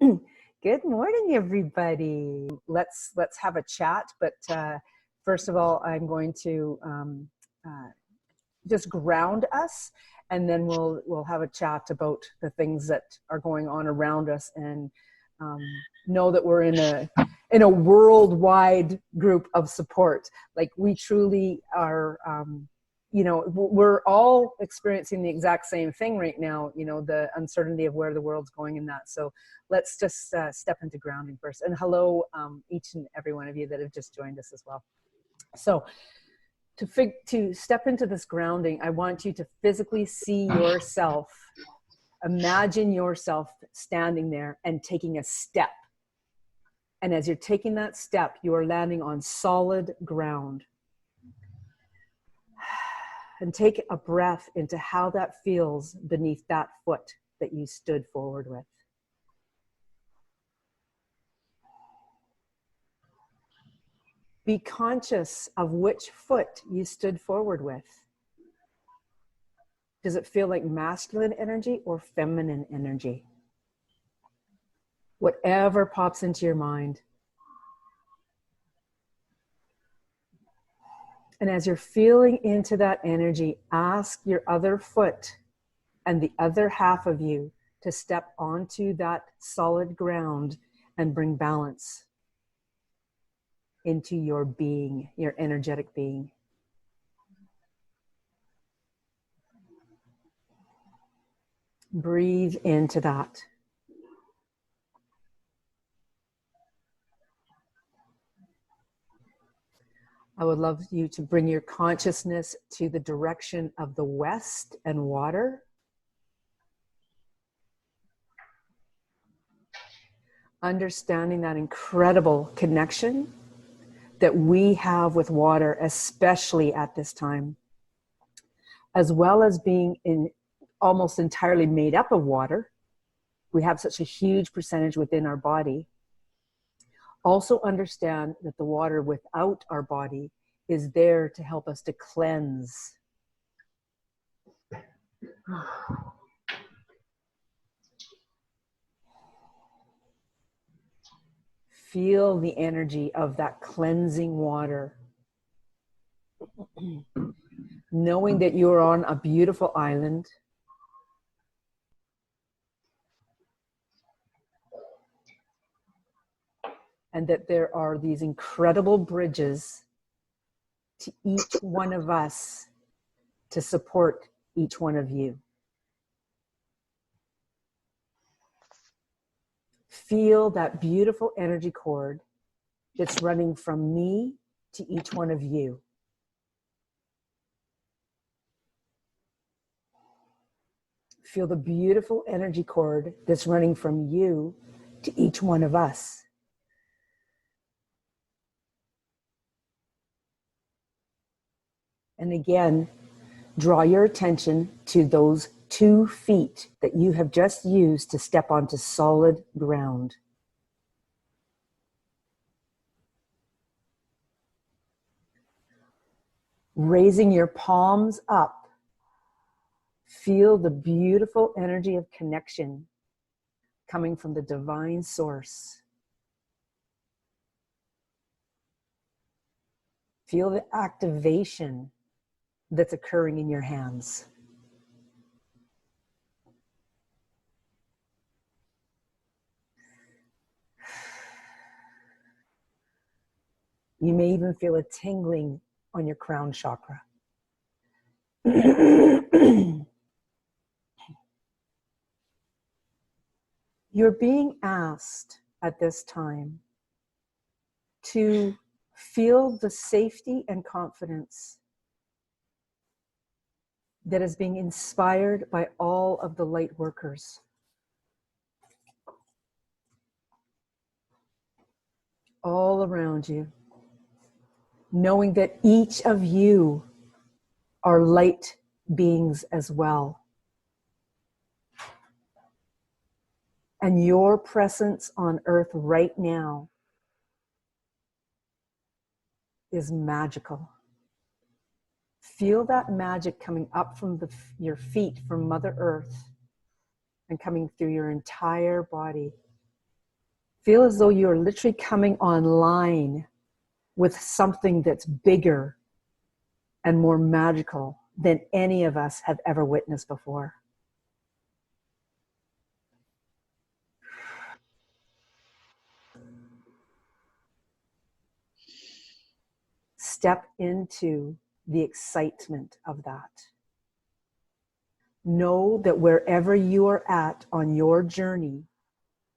Good morning, everybody. Let's have a chat. But first of all, I'm going to just ground us, and then we'll have a chat about the things that are going on around us, and know that we're in a worldwide group of support. Like, we truly are. We're all experiencing the exact same thing right now, the uncertainty of where the world's going in that. So let's just step into grounding first. And hello, each and every one of you that have just joined us as well. So to step into this grounding, I want you to physically see yourself, imagine yourself standing there and taking a step. And as you're taking that step, you are landing on solid ground. And take a breath into how that feels beneath that foot that you stood forward with. Be conscious of which foot you stood forward with. Does it feel like masculine energy or feminine energy? Whatever pops into your mind. And as you're feeling into that energy, ask your other foot and the other half of you to step onto that solid ground and bring balance into your being, your energetic being. Breathe into that. I would love you to bring your consciousness to the direction of the west and water. Understanding that incredible connection that we have with water, especially at this time, as well as being almost entirely made up of water. We have such a huge percentage within our body. Also understand that the water without our body is there to help us to cleanse. Feel the energy of that cleansing water. Knowing that you're on a beautiful island. And that there are these incredible bridges to each one of us to support each one of you. Feel that beautiful energy cord that's running from me to each one of you. Feel the beautiful energy cord that's running from you to each one of us. And again, draw your attention to those 2 feet that you have just used to step onto solid ground. Raising your palms up, feel the beautiful energy of connection coming from the divine source. Feel the activation that's occurring in your hands. You may even feel a tingling on your crown chakra. You're being asked at this time to feel the safety and confidence that is being inspired by all of the light workers. All around you. Knowing that each of you are light beings as well. And your presence on earth right now is magical. Feel that magic coming up from your feet, from Mother Earth, and coming through your entire body. Feel as though you're literally coming online with something that's bigger and more magical than any of us have ever witnessed before. Step into the excitement of that. Know that wherever you are at on your journey,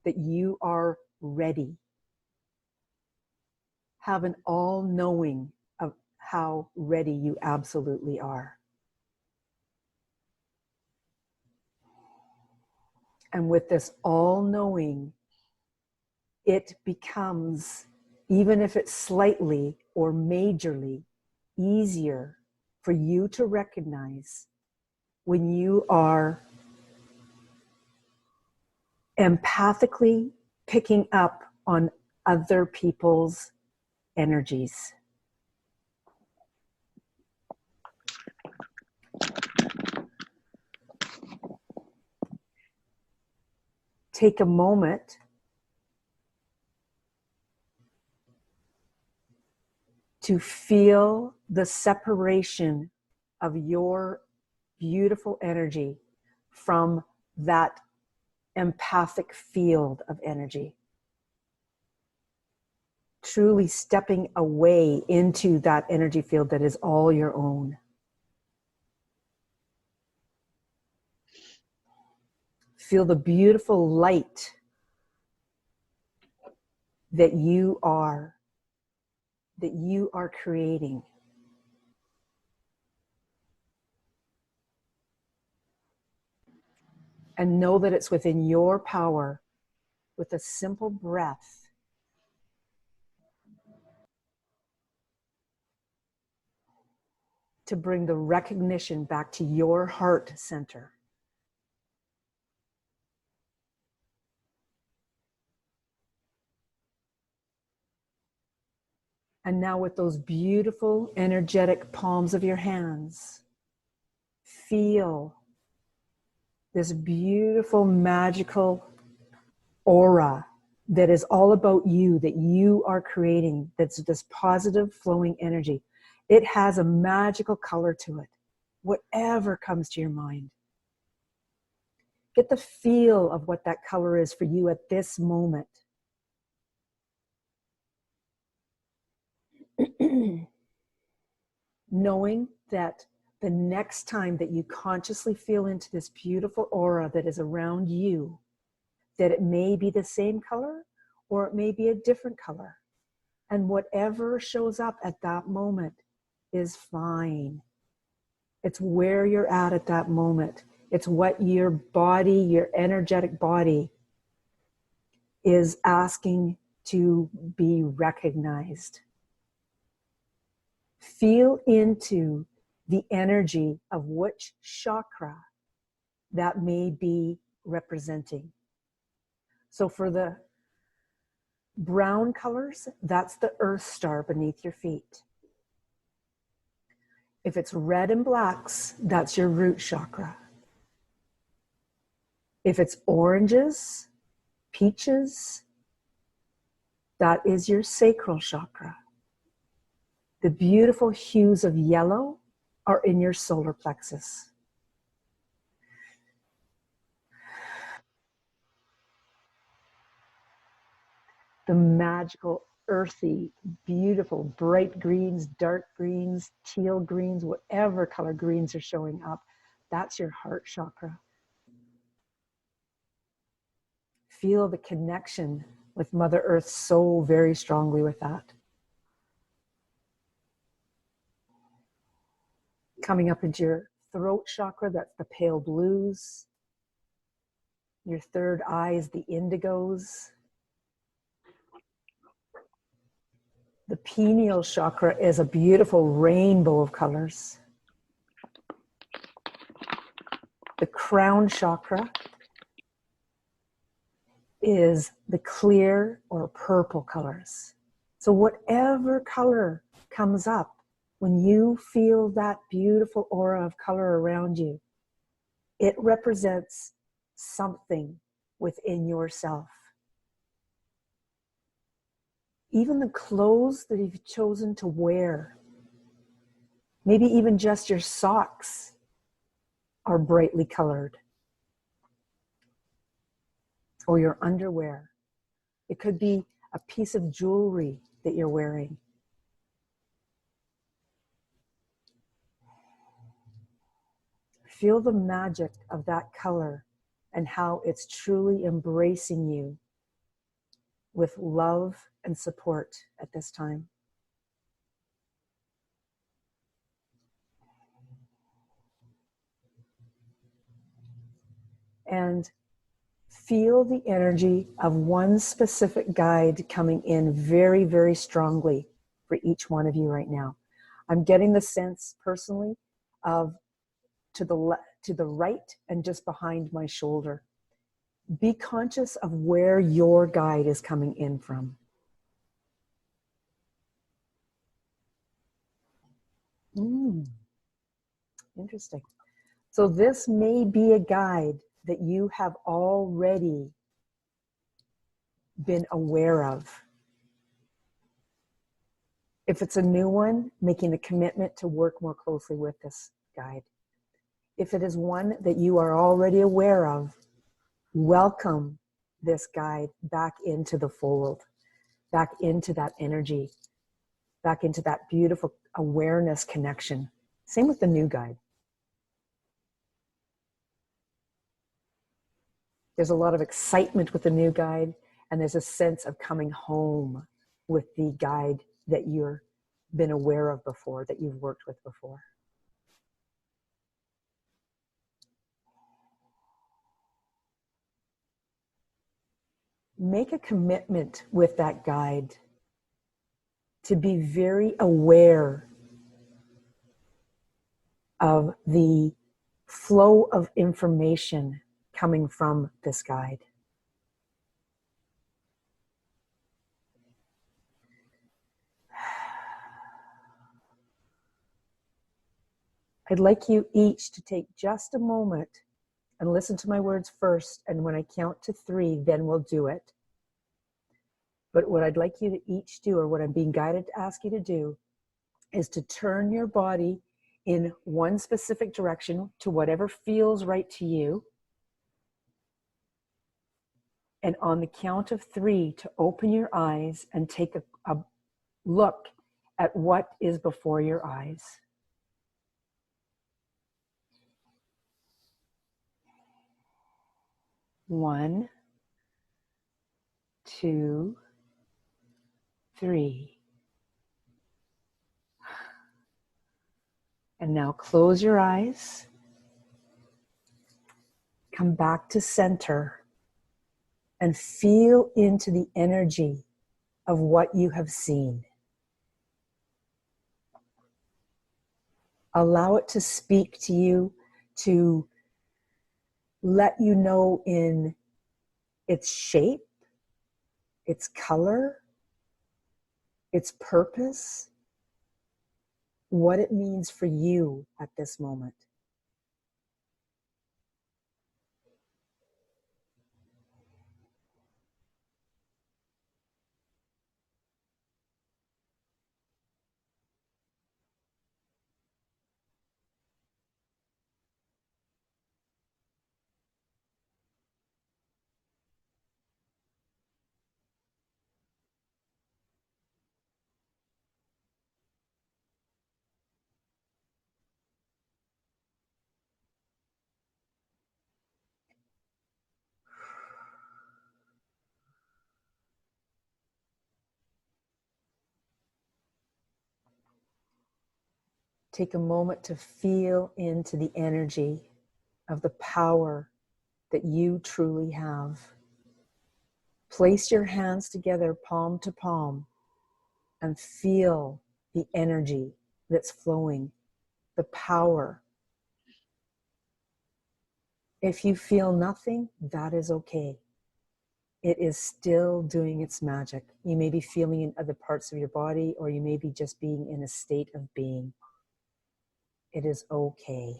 that you are ready. Have an all-knowing of how ready you absolutely are. And with this all-knowing, it becomes, even if it's slightly or majorly, easier for you to recognize when you are empathically picking up on other people's energies. Take a moment to feel the separation of your beautiful energy from that empathic field of energy. Truly stepping away into that energy field that is all your own. Feel the beautiful light that you are creating. And know that it's within your power, with a simple breath, to bring the recognition back to your heart center. And now with those beautiful energetic palms of your hands, feel this beautiful magical aura that is all about you, that you are creating, that's this positive flowing energy. It has a magical color to it, whatever comes to your mind. Get the feel of what that color is for you at this moment. Knowing that the next time that you consciously feel into this beautiful aura that is around you, that it may be the same color or it may be a different color. And whatever shows up at that moment is fine. It's where you're at that moment. It's what your body, your energetic body, is asking to be recognized. Feel into the energy of which chakra that may be representing. So for the brown colors, that's the earth star beneath your feet. If it's red and blacks, that's your root chakra. If it's oranges, peaches, that is your sacral chakra. The beautiful hues of yellow are in your solar plexus. The magical, earthy, beautiful, bright greens, dark greens, teal greens, whatever color greens are showing up, that's your heart chakra. Feel the connection with Mother Earth so very strongly with that. Coming up into your throat chakra, that's the pale blues. Your third eye is the indigos. The pineal chakra is a beautiful rainbow of colors. The crown chakra is the clear or purple colors. So whatever color comes up, when you feel that beautiful aura of color around you, it represents something within yourself. even the clothes that you've chosen to wear, maybe even just your socks are brightly colored, or your underwear. It could be a piece of jewelry that you're wearing. Feel the magic of that color and how it's truly embracing you with love and support at this time. And feel the energy of one specific guide coming in very, very strongly for each one of you right now. I'm getting the sense personally of to the right and just behind my shoulder. Be conscious of where your guide is coming in from. Interesting. So this may be a guide that you have already been aware of. If it's a new one, making a commitment to work more closely with this guide. If it is one that you are already aware of, welcome this guide back into the fold, back into that energy, back into that beautiful awareness connection. Same with the new guide. There's a lot of excitement with the new guide, and there's a sense of coming home with the guide that you've been aware of before, that you've worked with before. Make a commitment with that guide to be very aware of the flow of information coming from this guide. I'd like you each to take just a moment and listen to my words first, and when I count to 3, then we'll do it. But what I'd like you to each do, or what I'm being guided to ask you to do, is to turn your body in one specific direction to whatever feels right to you. And on the count of 3, to open your eyes and take a look at what is before your eyes. 1, 2, 3. And now close your eyes. Come back to center and feel into the energy of what you have seen. Allow it to speak to you, to let you know in its shape, its color, its purpose, what it means for you at this moment. Take a moment to feel into the energy of the power that you truly have. Place your hands together, palm to palm, and feel the energy that's flowing, the power. If you feel nothing, that is okay. It is still doing its magic. You may be feeling in other parts of your body, or you may be just being in a state of being. It is okay.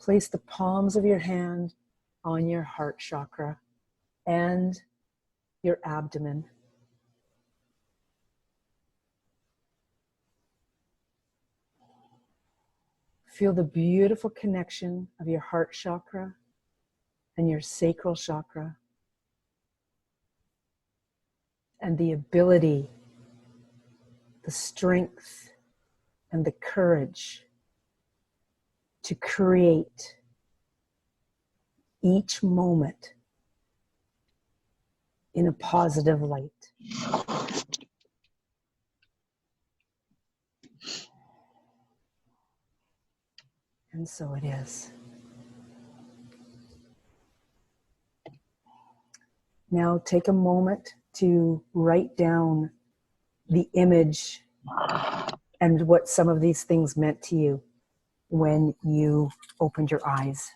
place the palms of your hand on your heart chakra and your abdomen. Feel the beautiful connection of your heart chakra and your sacral chakra, and the ability, the strength, and the courage to create each moment in a positive light. And so it is. Now take a moment to write down the image and what some of these things meant to you when you opened your eyes.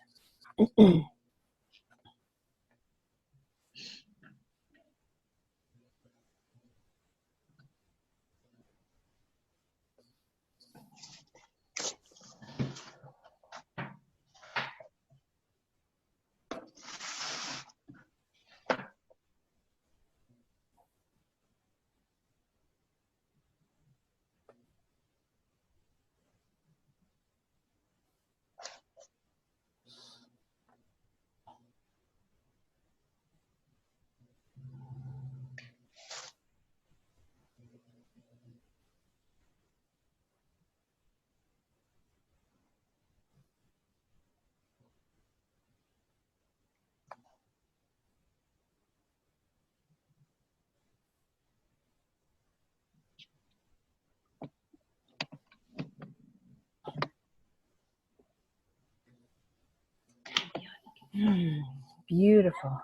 Beautiful.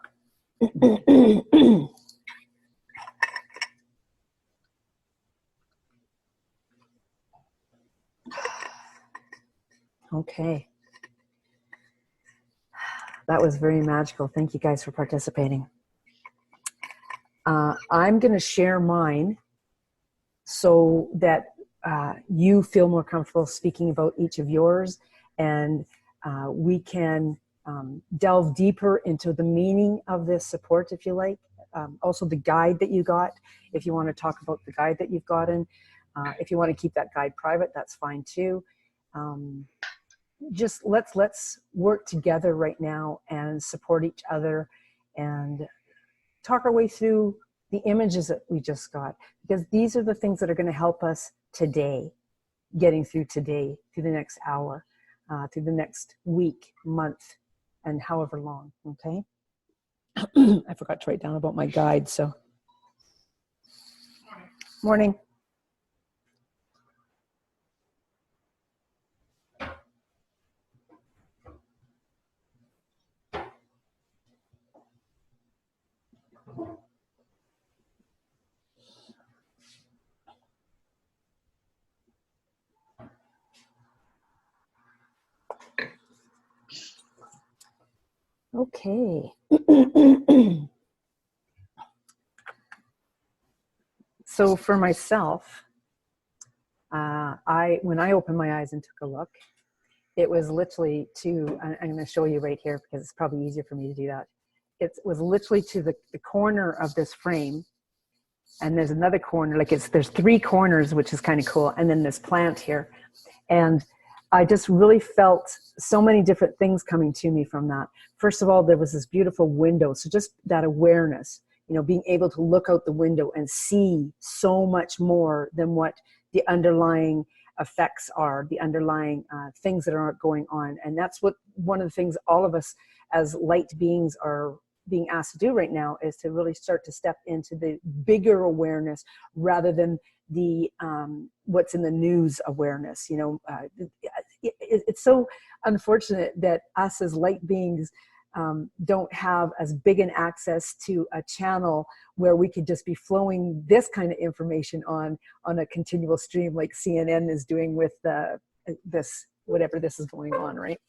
Okay. That was very magical. Thank you guys for participating. I'm going to share mine so that you feel more comfortable speaking about each of yours, and we can delve deeper into the meaning of this support, if you like. Also the guide that you got, if you want to talk about the guide that you've gotten. If you want to keep that guide private, that's fine too. Just let's work together right now and support each other and talk our way through the images that we just got, because these are the things that are going to help us today, getting through today, through the next hour, through the next week, month, and however long. Okay. I forgot to write down about my guide. So morning. Okay. So for myself, when I opened my eyes and took a look, it was literally to, I'm going to show you right here because it's probably easier for me to do that. It was literally to the corner of this frame, and there's another corner, like there's three corners, which is kind of cool, and then this plant here. And I just really felt so many different things coming to me from that. First of all, there was this beautiful window. So just that awareness, you know, being able to look out the window and see so much more than what the underlying effects are, the underlying things that are going on. And that's what one of the things all of us as light beings are being asked to do right now, is to really start to step into the bigger awareness rather than the what's in the news awareness. You know, it's so unfortunate that us as light beings don't have as big an access to a channel where we could just be flowing this kind of information on a continual stream like CNN is doing with this, whatever this is going on, right?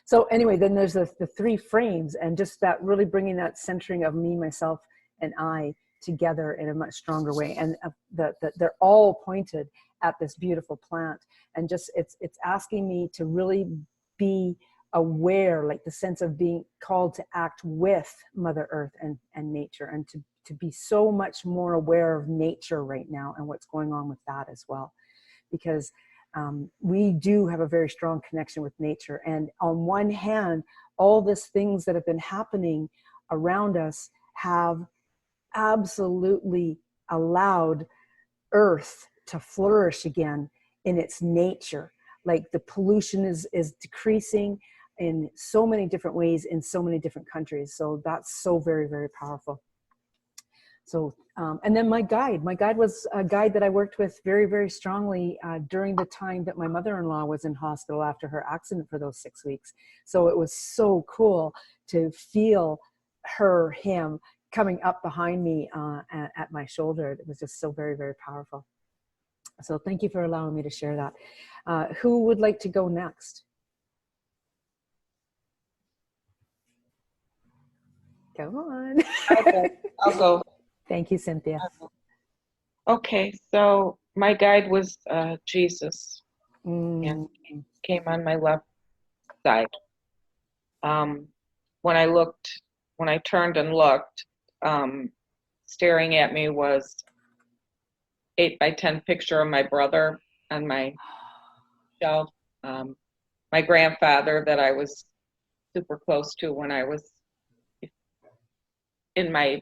So anyway, then there's the three frames, and just that really bringing that centering of me, myself, and I together in a much stronger way. And they're all pointed at this beautiful plant, and just it's asking me to really be aware, like the sense of being called to act with Mother Earth and nature, and to be so much more aware of nature right now and what's going on with that as well. Because we do have a very strong connection with nature. And on one hand, all these things that have been happening around us have absolutely allowed Earth to flourish again in its nature. Like the pollution is decreasing in so many different ways in so many different countries. So that's so very, very powerful. So, and then my guide was a guide that I worked with very, very strongly during the time that my mother-in-law was in hospital after her accident for those 6 weeks. So it was so cool to feel him coming up behind me at my shoulder. It was just so very, very powerful. So thank you for allowing me to share that. Who would like to go next? Come on. I'll go. Thank you, Cynthia. Okay, so my guide was Jesus, Mm. and he came on my left side. When I turned and looked, staring at me was 8x10 picture of my brother on my shelf. My grandfather that I was super close to when I was in my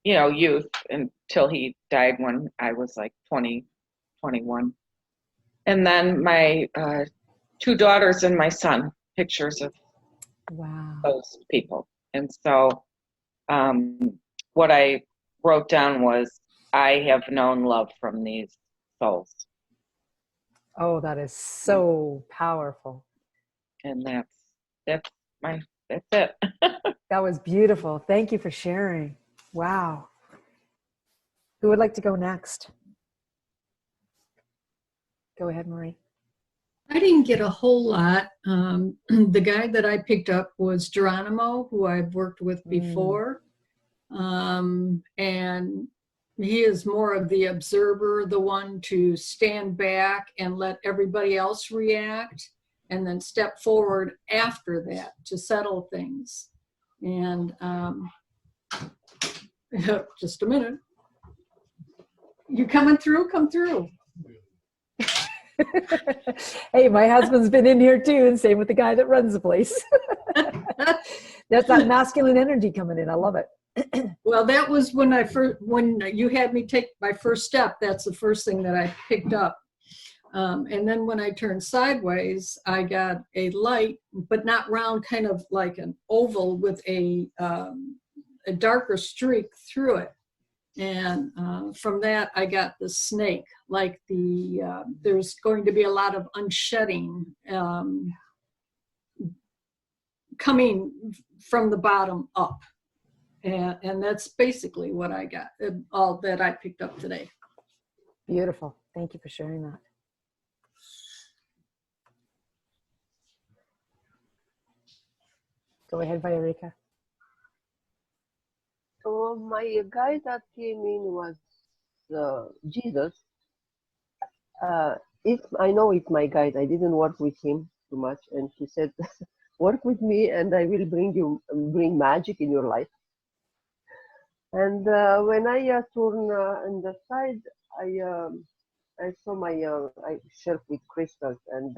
youth, until he died when I was like 20, 21. And then my 2 daughters and my son, pictures of those people. And so what I wrote down was, I have known love from these souls. Oh, that is so powerful. And that's it. That was beautiful. Thank you for sharing. Wow. Who would like to go next? Go ahead, Marie. I didn't get a whole lot. The guy that I picked up was Geronimo, who I've worked with before. And he is more of the observer, the one to stand back and let everybody else react, and then step forward after that to settle things. And just a minute. You coming through? Come through. Hey, my husband's been in here too, and same with the guy that runs the place. That's that masculine energy coming in. I love it. Well, that was when you had me take my first step. That's the first thing that I picked up. And then when I turned sideways, I got a light, but not round, kind of like an oval with a darker streak through it. And from that, I got the snake, like there's going to be a lot of unshedding coming from the bottom up. And that's basically what I got, all that I picked up today. Beautiful. Thank you for sharing that. Go ahead, Viorica. So my guide that came in was Jesus. If I know it's my guide, I didn't work with him too much, and he said, "Work with me, and I will bring magic in your life." And when I turned on the side, I saw I shelf with crystals, and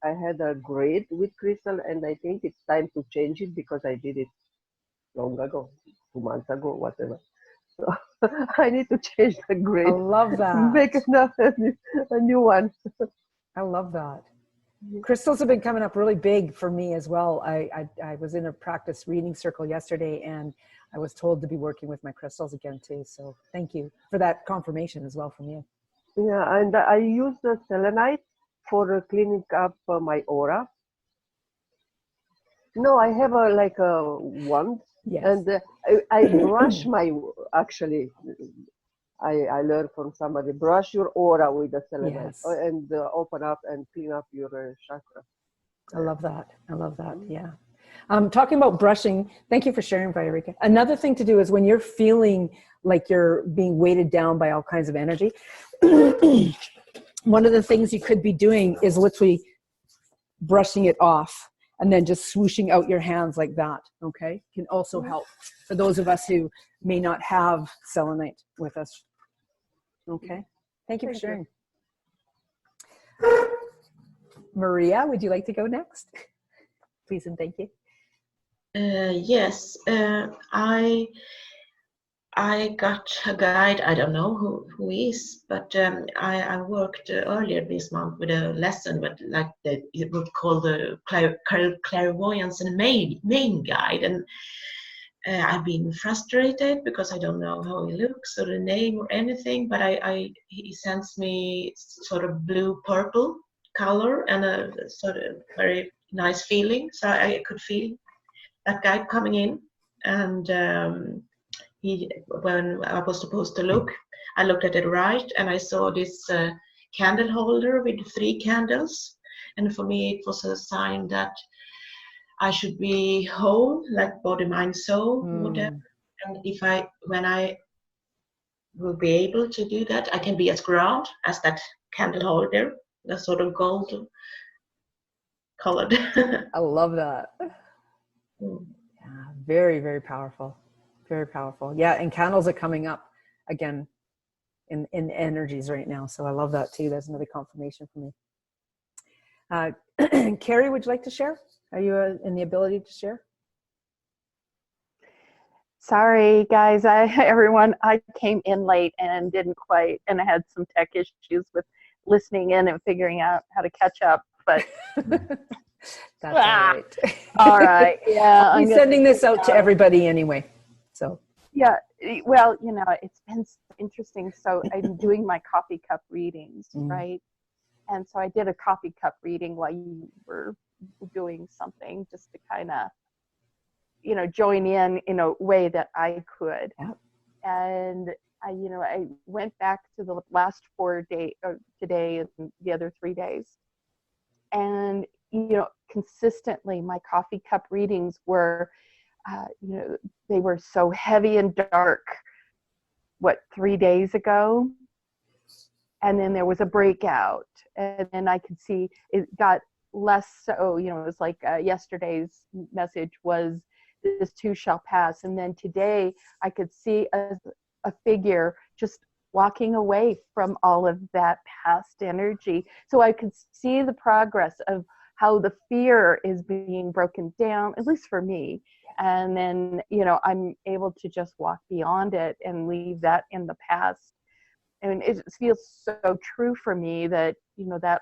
I had a grid with crystal, and I think it's time to change it because I did it long ago, 2 months ago, whatever. So I need to change the grid. I love that. Make a new one. I love that. Crystals have been coming up really big for me as well. I was in a practice reading circle yesterday, and I was told to be working with my crystals again too. So thank you for that confirmation as well from you. Yeah, and I use the selenite for cleaning up my aura. No, I have a wand. Yes. And I brush actually, I learned from somebody, brush your aura with the selenite. Yes. And open up and clean up your chakra. I love that. I love that. Yeah. Talking about brushing, thank you for sharing, Viorica. Another thing to do is when you're feeling like you're being weighted down by all kinds of energy, one of the things you could be doing is literally brushing it off. and then just swooshing out your hands like that, okay, can also help for those of us who may not have selenite with us. Okay, thank you for sharing. Maria, would you like to go next? Please and thank you. Yes, I got a guide. I don't know who is, but I worked earlier this month with a lesson, but like it would call the clairvoyance and main guide, and I've been frustrated because I don't know how he looks or the name or anything. But he sends me sort of blue purple color and a sort of very nice feeling. So I could feel that guy coming in, and when I was supposed to look, I looked at it right, and I saw this candle holder with 3 candles, and for me it was a sign that I should be whole, like body, mind, soul, whatever. And when I will be able to do that, I can be as ground as that candle holder, the sort of gold colored. I love that. Yeah, very, very powerful. Very powerful. Yeah, and candles are coming up again in energies right now. So I love that too. That's another confirmation for me. Carrie, would you like to share? Are you in the ability to share? Sorry, guys. Everyone, I came in late and didn't quite, and I had some tech issues with listening in and figuring out how to catch up. But that's all right. All right. Yeah, I'm sending this out to everybody anyway. So yeah, well, it's been interesting. So I'm doing my coffee cup readings, right? And so I did a coffee cup reading while you were doing something, just to kind of, join in a way that I could. Yeah. And I went back to the last 4 days, today and the other 3 days, and consistently my coffee cup readings were, they were so heavy and dark. 3 days ago, and then there was a breakout, and then I could see it got less so. It was like yesterday's message was, "This too shall pass," and then today I could see a figure just walking away from all of that past energy. So I could see the progress of how the fear is being broken down, at least for me. And then, I'm able to just walk beyond it and leave that in the past. And it feels so true for me that, that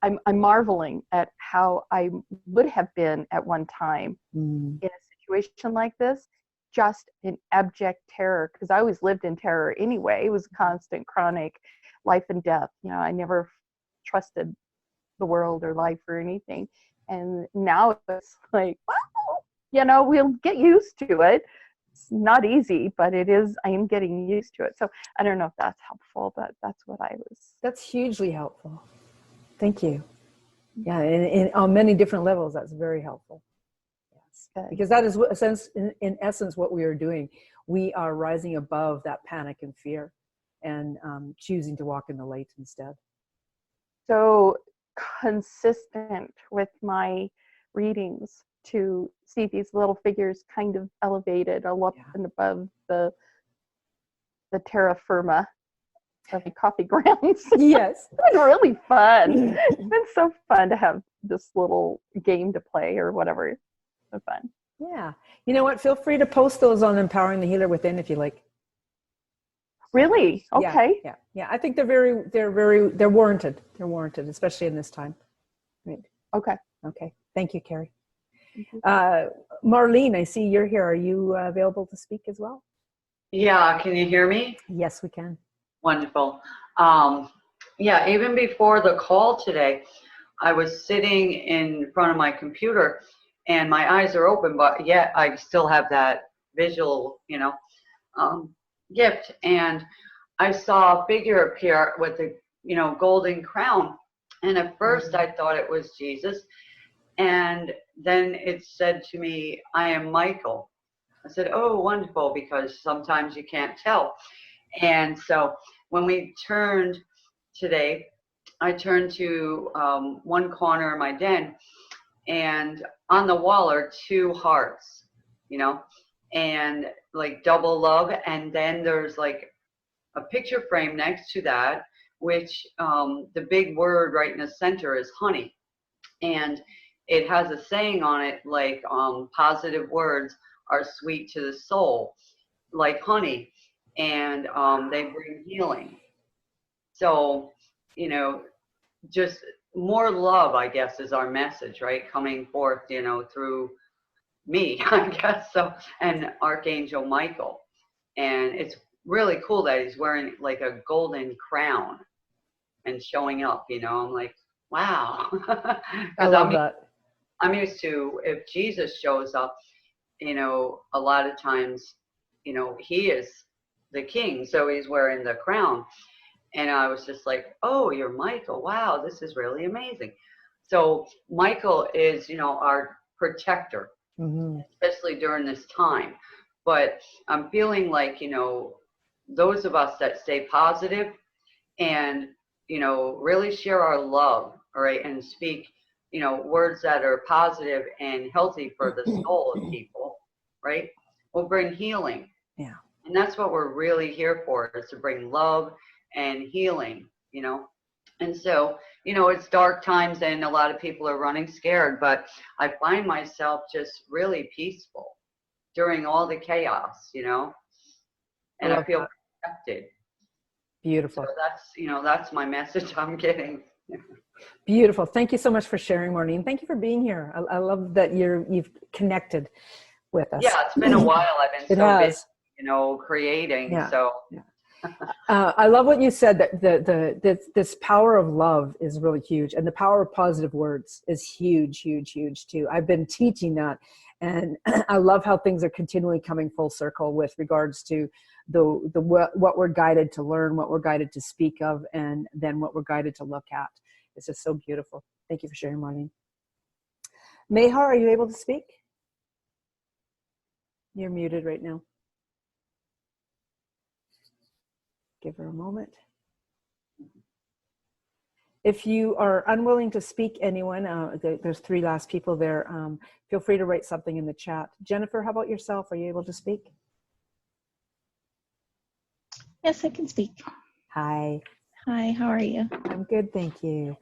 I'm marveling at how I would have been at one time in a situation like this, just in abject terror, because I always lived in terror anyway. It was constant, chronic life and death. I never trusted the world or life or anything. And now it's like, well, we'll get used to it. It's not easy, but it is. I am getting used to it. So I don't know if that's helpful, but that's what I was. That's hugely helpful. Thank you. Yeah, and on many different levels, that's very helpful. Yes, because that is what, in essence, what we are doing. We are rising above that panic and fear, and choosing to walk in the light instead. So consistent with my readings to see these little figures kind of elevated up and above the terra firma of the coffee grounds. Yes. It's been really fun. It's been so fun to have this little game to play or whatever. So fun. Yeah. You know what? Feel free to post those on Empowering the Healer Within if you like. Really? Okay. Yeah. I think they're warranted. They're warranted, especially in this time. Right. Okay. Thank you, Carrie. Marlene, I see you're here. Are you available to speak as well? Yeah, can you hear me? Yes, we can. Wonderful. Yeah, even before the call today, I was sitting in front of my computer and my eyes are open, but yet I still have that visual, gift. And I saw a figure appear with a, golden crown. And at first I thought it was Jesus. And then it said to me, "I am Michael." I said, "Oh, wonderful," because sometimes you can't tell. And so when we turned today, I turned to one corner of my den, and on the wall are two hearts, you know, and like double love. And then there's like a picture frame next to that, which the big word right in the center is honey. And it has a saying on it like positive words are sweet to the soul, like honey, and they bring healing. So, you know, just more love, I guess, is our message, right? Coming forth, you know, through me, I guess so, and Archangel Michael. And it's really cool that he's wearing like a golden crown and showing up, you know. I'm like, wow. I love that. I'm used to, if Jesus shows up, you know, a lot of times, you know, he is the king, so he's wearing the crown. And I was just like, oh, you're Michael. Wow, this is really amazing. So Michael is, you know, our protector, especially during this time. But I'm feeling like, you know, those of us that stay positive and, you know, really share our love, all right, and speak, you know, words that are positive and healthy for the soul of people, right, will bring healing. Yeah. And that's what we're really here for, is to bring love and healing, you know. And so, you know, it's dark times and a lot of people are running scared, but I find myself just really peaceful during all the chaos, you know, and I feel protected. Beautiful. So that's, you know, that's my message I'm getting. Beautiful. Thank you so much for sharing, Maureen. Thank you for being here. I love that you've connected with us. Yeah, it's been a while. I've been so busy, you know, creating. Yeah. So yeah. I love what you said, that this power of love is really huge, and the power of positive words is huge, huge, huge too. I've been teaching that, and I love how things are continually coming full circle with regards to what we're guided to learn, what we're guided to speak of, and then what we're guided to look at. It's just so beautiful. Thank you for sharing, Marlene. Mehar, are you able to speak? You're muted right now. Give her a moment. If you are unwilling to speak, anyone, there's 3 last people there. Feel free to write something in the chat. Jennifer, how about yourself? Are you able to speak? Yes, I can speak. Hi. Hi, how are you? I'm good, thank you.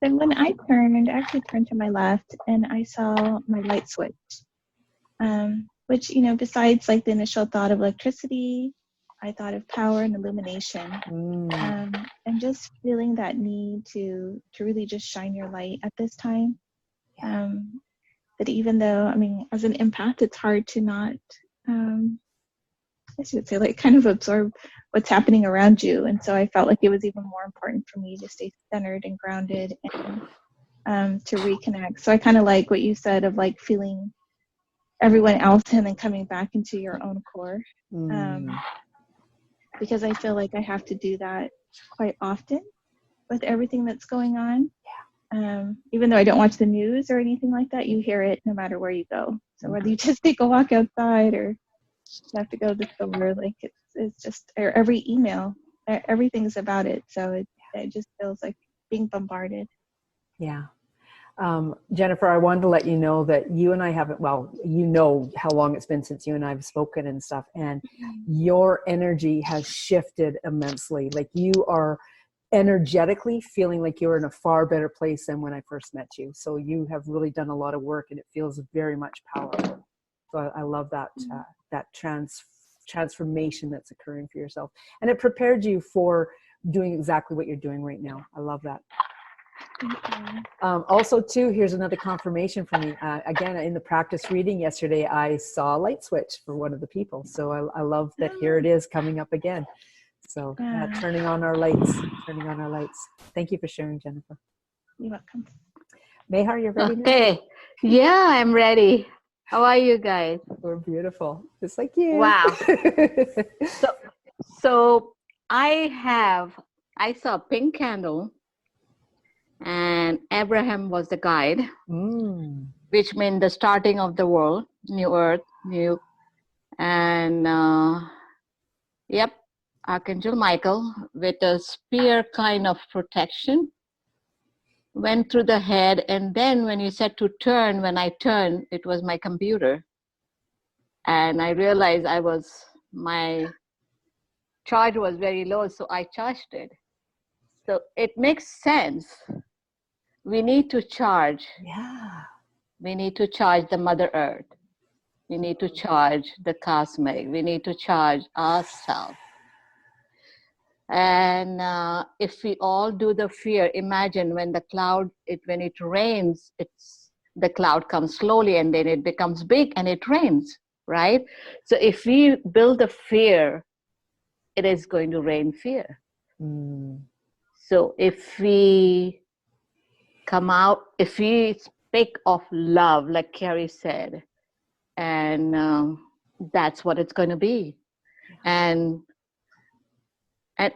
Then when I actually turned to my left and I saw my light switch, which, you know, besides like the initial thought of electricity, I thought of power and illumination, and just feeling that need to really just shine your light at this time. That even though, I mean, as an empath, it's hard to not, I should say, like kind of absorb what's happening around you. And so I felt like it was even more important for me to stay centered and grounded and to reconnect. So I kind of like what you said of like feeling everyone else and then coming back into your own core. Because I feel like I have to do that quite often with everything that's going on. Even though I don't watch the news or anything like that, you hear it no matter where you go. So whether you just take a walk outside or you have to go to the store, like it's just, or every email, everything's about it. So it just feels like being bombarded. Yeah. Jennifer, I wanted to let you know that you and I haven't, well, you know how long it's been since you and I have spoken and stuff, and your energy has shifted immensely. Like you are energetically feeling like you're in a far better place than when I first met you. So you have really done a lot of work and it feels very much powerful. So I love that, that transformation that's occurring for yourself. And it prepared you for doing exactly what you're doing right now. I love that. Also too, here's another confirmation for me. Again, in the practice reading yesterday, I saw a light switch for one of the people. So I love that here it is coming up again. So turning on our lights, turning on our lights. Thank you for sharing, Jennifer. You're welcome. Mehar, you're ready now? Okay. Yeah, I'm ready. How are you guys? We're beautiful. Just like you. Wow. So I saw a pink candle, and Abraham was the guide, which means the starting of the world, new earth, new, and yep, Archangel Michael with a spear kind of protection, went through the head, and then when you said to turn, when I turned, it was my computer. And I realized my charge was very low, so I charged it. So it makes sense. We need to charge. Yeah. We need to charge the Mother Earth. We need to charge the cosmic. We need to charge ourselves. And if we all do the fear, imagine when when it rains, the cloud comes slowly and then it becomes big and it rains, right? So if we build the fear, it is going to rain fear. So if we if we speak of love, like Carrie said, and that's what it's going to be. And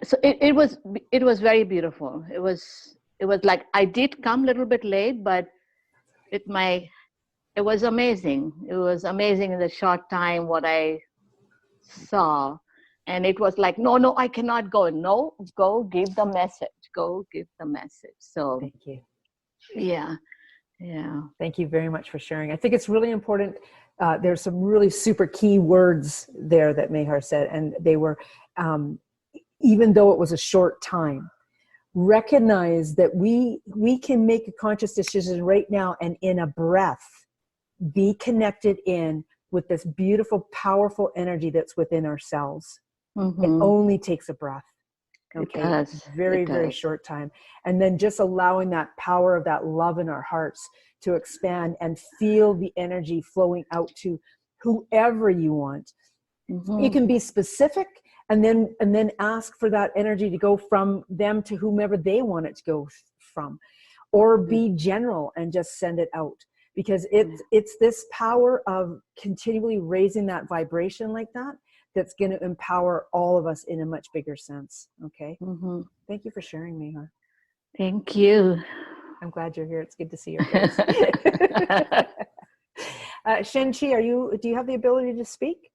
so it was very beautiful. It was like, I did come a little bit late, but it was amazing. It was amazing in the short time what I saw. And it was like, no, I cannot go. No, go give the message. Go give the message. So Thank you. Yeah. Thank you very much for sharing. I think it's really important. There's some really super key words there that Mehar said, and they were, even though it was a short time, recognize that we can make a conscious decision right now and in a breath be connected in with this beautiful, powerful energy that's within ourselves. It only takes a breath. Okay, It does. very, It very does. short time. And then just allowing that power of that love in our hearts to expand and feel the energy flowing out to whoever you want. You can be specific and then ask for that energy to go from them to whomever they want it to go from, or be general and just send it out, because it's this power of continually raising that vibration like that that's going to empower all of us in a much bigger sense. Okay. Thank you for sharing, Mehar. Thank you. I'm glad you're here. It's good to see your face. Shen-Chi, do you have the ability to speak?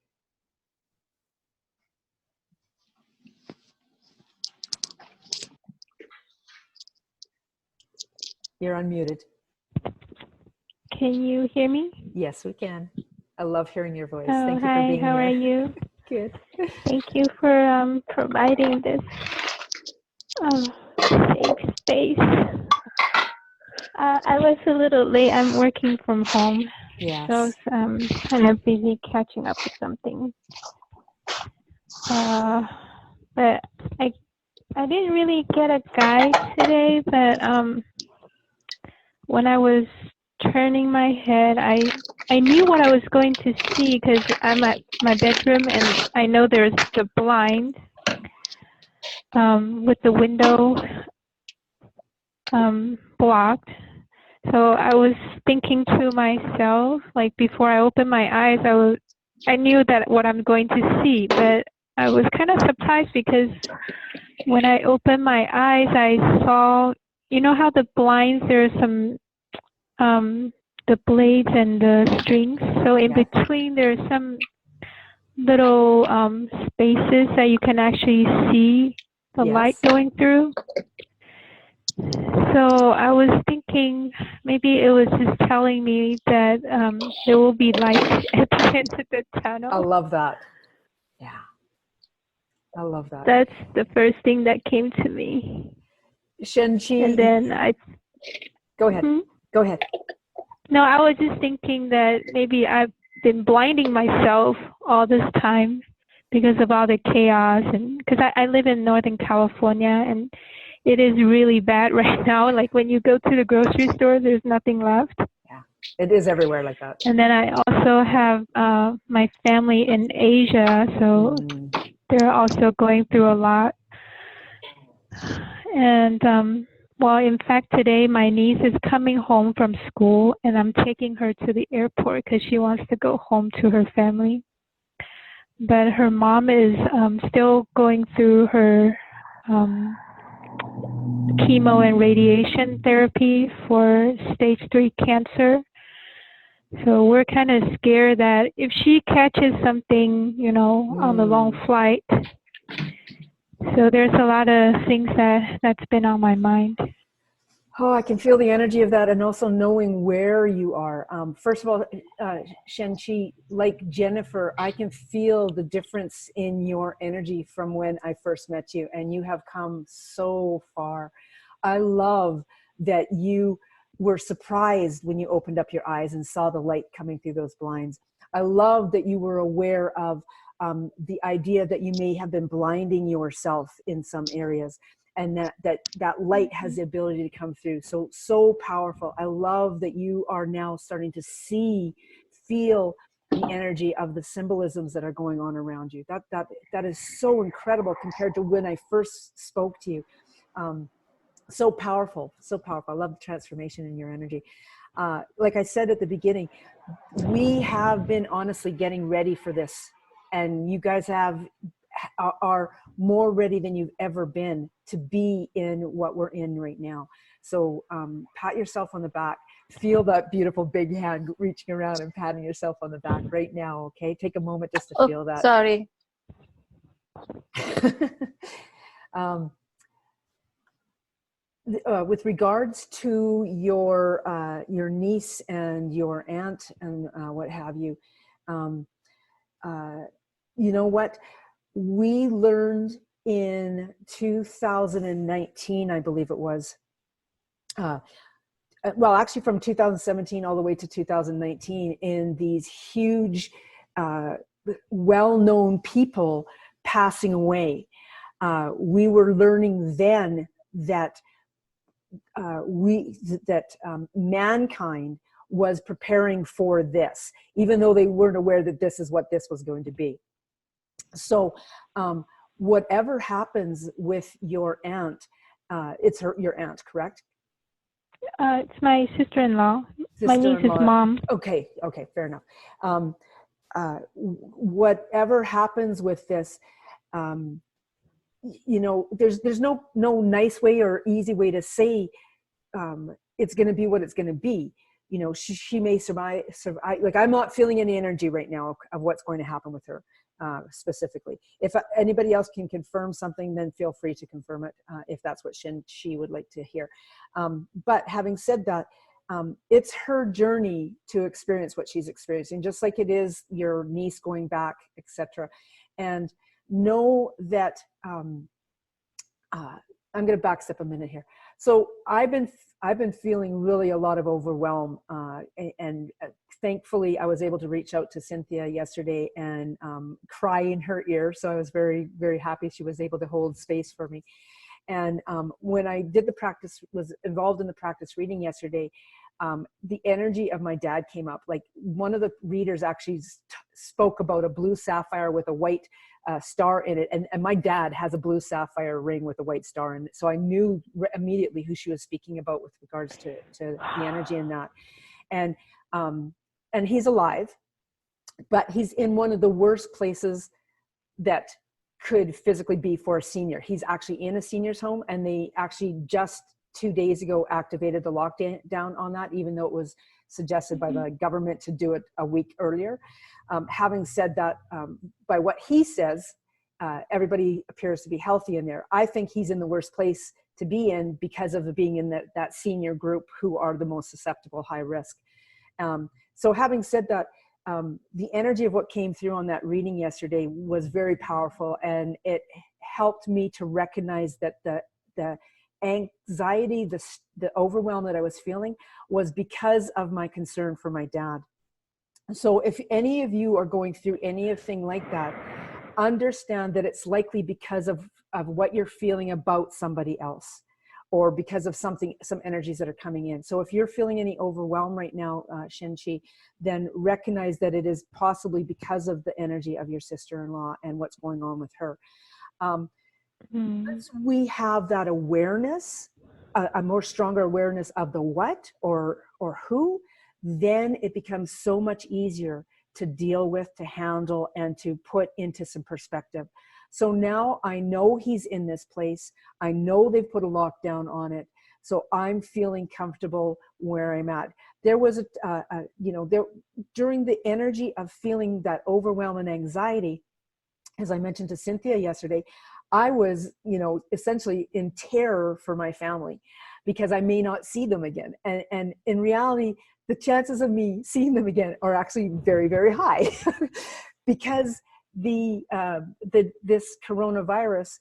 You're unmuted. Can you hear me? Yes, we can. I love hearing your voice. Oh, Thank you hi, for being how here. are you? Good. Thank you for providing this safe space. I was a little late. I'm working from home. Yes. So I'm kind of busy catching up with something. But I didn't really get a guide today, but when I was turning my head, I knew what I was going to see because I'm at my bedroom and I know there's the blind with the window blocked. So I was thinking to myself, like before I opened my eyes, I knew that what I'm going to see, but I was kind of surprised because when I opened my eyes, I saw, you know how the blinds, there's some the blades and the strings. So in between, there's some little spaces that you can actually see the light going through. So I was thinking maybe it was just telling me that there will be light at the end of the tunnel. I love that. Yeah. I love that. That's the first thing that came to me. Shen-Chi. And then Go ahead. Go ahead. No, I was just thinking that maybe I've been blinding myself all this time because of all the chaos, and because I live in Northern California and it is really bad right now. Like when you go to the grocery store, there's nothing left. Yeah, it is everywhere like that. And then I also have my family in Asia, so they're also going through a lot. And well, in fact, today my niece is coming home from school and I'm taking her to the airport because she wants to go home to her family. But her mom is still going through her chemo and radiation therapy for stage 3 cancer. So we're kind of scared that if she catches something, you know, on the long flight. So there's a lot of things that's been on my mind. Oh, I can feel the energy of that, and also knowing where you are. First of all, Shen-Chi, like Jennifer, I can feel the difference in your energy from when I first met you, and you have come so far. I love that you were surprised when you opened up your eyes and saw the light coming through those blinds. I love that you were aware of the idea that you may have been blinding yourself in some areas, and that light has the ability to come through. So powerful. I love that you are now starting to feel the energy of the symbolisms that are going on around you. That is so incredible compared to when I first spoke to you. So powerful, so powerful. I love the transformation in your energy. Like I said at the beginning, we have been honestly getting ready for this, and you guys are more ready than you've ever been to be in what we're in right now. So pat yourself on the back. Feel that beautiful big hand reaching around and patting yourself on the back right now, okay? Take a moment just to feel that. Sorry. With regards to your niece and your aunt and what have you, you know what? We learned in 2019, I believe it was, well, actually from 2017 all the way to 2019, in these huge, well-known people passing away. We were learning then that mankind was preparing for this, even though they weren't aware that this is what this was going to be. So whatever happens with your aunt, it's your aunt, correct? It's my sister-in-law, my niece's mom. Okay, fair enough. Whatever happens with this, you know, there's no nice way or easy way to say it's going to be what it's going to be. You know, she may survive. Like, I'm not feeling any energy right now of what's going to happen with her specifically. If anybody else can confirm something, then feel free to confirm it if that's what she would like to hear. But having said that, it's her journey to experience what she's experiencing, just like it is your niece going back, etc. And know that I'm going to backstep a minute here. So I've been feeling really a lot of overwhelm, and thankfully I was able to reach out to Cynthia yesterday and cry in her ear. So I was very, very happy she was able to hold space for me. And when I did the practice, was involved in the practice reading yesterday, the energy of my dad came up. Like, one of the readers actually spoke about a blue sapphire with a white star in it, and my dad has a blue sapphire ring with a white star in it, so I knew immediately who she was speaking about with regards to the energy in that. And he's alive, but he's in one of the worst places that could physically be for a senior. He's actually in a senior's home, and they actually just 2 days ago activated the lockdown on that, even though it was suggested by the government to do it a week earlier. Having said that, by what he says, everybody appears to be healthy in there. I think he's in the worst place to be in because of being in that senior group who are the most susceptible, high risk. So having said that, the energy of what came through on that reading yesterday was very powerful, and it helped me to recognize that the anxiety, the overwhelm that I was feeling was because of my concern for my dad. So if any of you are going through anything like that, understand that it's likely because of what you're feeling about somebody else, or because of some energies that are coming in. So if you're feeling any overwhelm right now, Shen-Chi, then recognize that it is possibly because of the energy of your sister-in-law and what's going on with her. Once we have that awareness, a more stronger awareness of the what or who, then it becomes so much easier to deal with, to handle, and to put into some perspective. So now I know he's in this place. I know they've put a lockdown on it. So I'm feeling comfortable where I'm at. There was during the energy of feeling that overwhelm and anxiety, as I mentioned to Cynthia yesterday, I was, essentially in terror for my family, because I may not see them again. And in reality, the chances of me seeing them again are actually very, very high because this coronavirus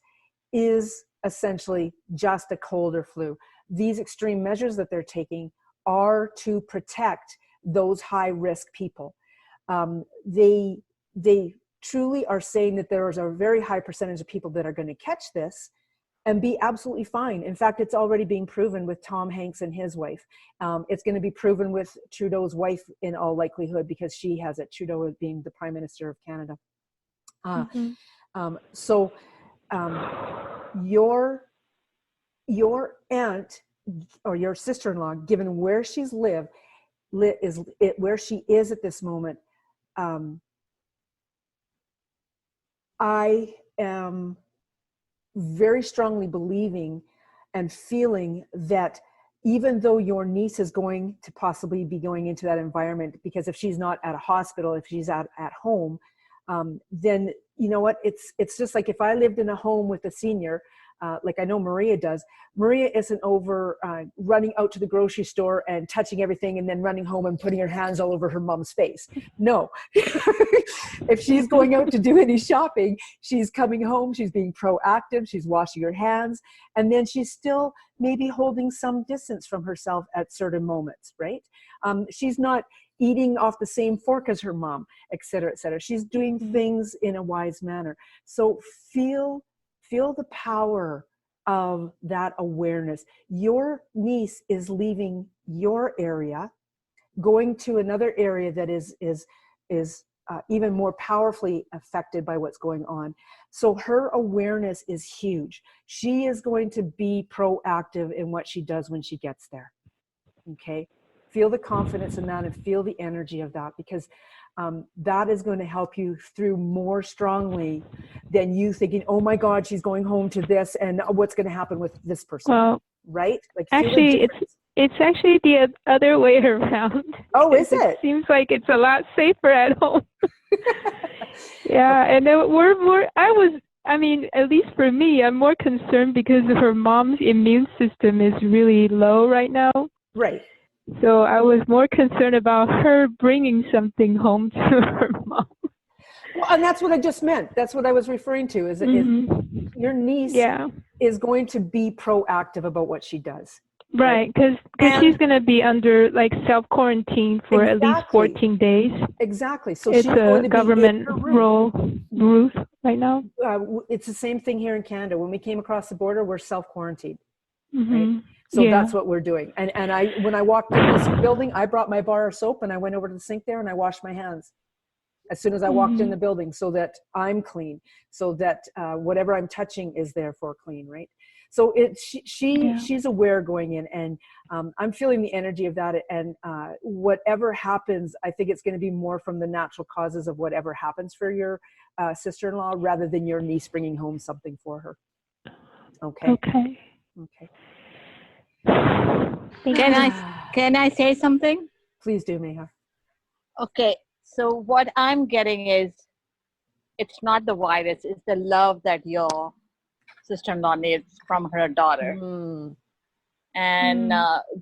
is essentially just a cold or flu. These extreme measures that they're taking are to protect those high risk people. They truly are saying that there is a very high percentage of people that are going to catch this and be absolutely fine. In fact, it's already being proven with Tom Hanks and his wife. It's going to be proven with Trudeau's wife in all likelihood because she has it, Trudeau being the Prime Minister of Canada. Your aunt or your sister-in-law, given where she's where she is at this moment, I am very strongly believing and feeling that even though your niece is going to possibly be going into that environment, because if she's not at a hospital, if she's at home, then you know what, it's just like if I lived in a home with a senior, like I know Maria does. Maria isn't over running out to the grocery store and touching everything and then running home and putting her hands all over her mom's face. No. If she's going out to do any shopping, she's coming home, she's being proactive, she's washing her hands, and then she's still maybe holding some distance from herself at certain moments, right? She's not eating off the same fork as her mom, et cetera, et cetera. She's doing things in a wise manner. So feel the power of that awareness. Your niece is leaving your area, going to another area that is even more powerfully affected by what's going on. So her awareness is huge. She is going to be proactive in what she does when she gets there. Okay? Feel the confidence in that and feel the energy of that, because that is going to help you through more strongly than you thinking, oh my God, she's going home to this and what's going to happen with this person. Well, right? Like actually, it's actually the other way around. Oh, is it? It seems like it's a lot safer at home. Yeah, and then at least for me, I'm more concerned because her mom's immune system is really low right now. Right. So I was more concerned about her bringing something home to her mom. Well, and that's what I just meant. That's what I was referring to, is your niece is going to be proactive about what she does. Right, because she's going to be under self-quarantine for at least 14 days. Exactly. So it's she's going to government rules right now. It's the same thing here in Canada. When we came across the border, we're self-quarantined. Mm-hmm. Right? So that's what we're doing. And when I walked in this building, I brought my bar of soap and I went over to the sink there and I washed my hands as soon as I walked in the building, so that I'm clean, so that whatever I'm touching is therefore clean, right? So she's aware going in, and I'm feeling the energy of that. And whatever happens, I think it's going to be more from the natural causes of whatever happens for your sister-in-law, rather than your niece bringing home something for her. Okay. Can I say something? Please do, Meha. Okay, so what I'm getting is, it's not the virus, it's the love that your sister-in-law needs from her daughter. And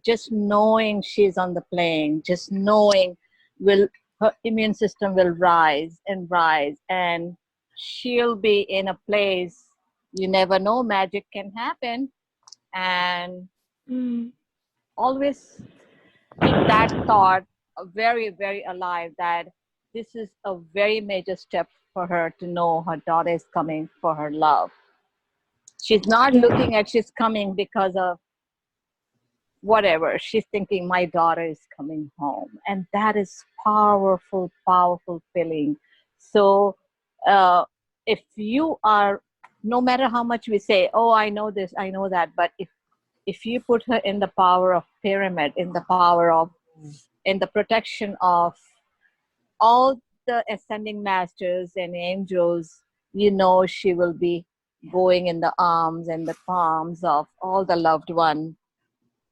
just knowing she's on the plane, just knowing her immune system will rise, and she'll be in a place you never know, magic can happen. And always keep that thought very, very alive, that this is a very major step for her to know her daughter is coming for her love. She's not looking at she's coming because of whatever. She's thinking, my daughter is coming home. And that is powerful, powerful feeling. So if you are, no matter how much we say, oh, I know this, I know that, but if you put her in the power of pyramid, in the power of, in the protection of all the ascending masters and angels, you know she will be going in the arms and the palms of all the loved one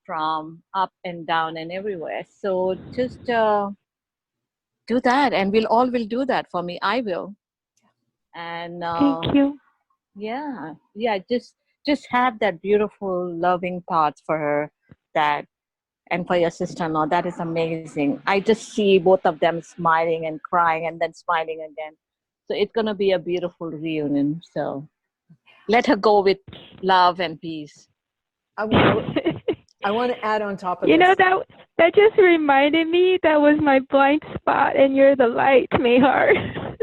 from up and down and everywhere. So just do that, and we'll all do that for me. I will. And thank you. Yeah, just have that beautiful, loving thoughts for her, that. And for your sister-in-law, that is amazing. I just see both of them smiling and crying and then smiling again. So it's going to be a beautiful reunion. So let her go with love and peace. I want to add on top of You know, this. that just reminded me that was my blind spot, and you're the light, Mehar.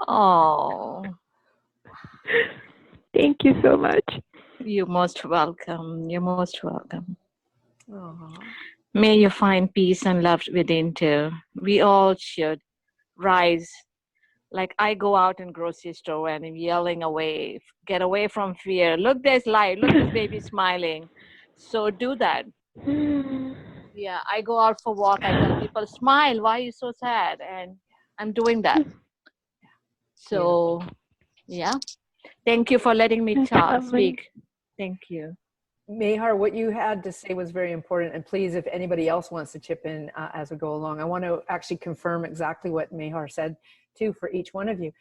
Oh, Thank you so much. you're most welcome. You're most welcome. Aw. May you find peace and love within too. We all should rise. Like I go out in grocery store and I'm yelling away, get away from fear. Look, there's light. Look, this baby smiling. So do that. Yeah, I go out for walk. I tell people, smile. Why are you so sad? And I'm doing that. So, yeah. Thank you for letting me speak. Thank you. Mehar, what you had to say was very important. And please, if anybody else wants to chip in as we go along, I want to actually confirm exactly what Mehar said too for each one of you,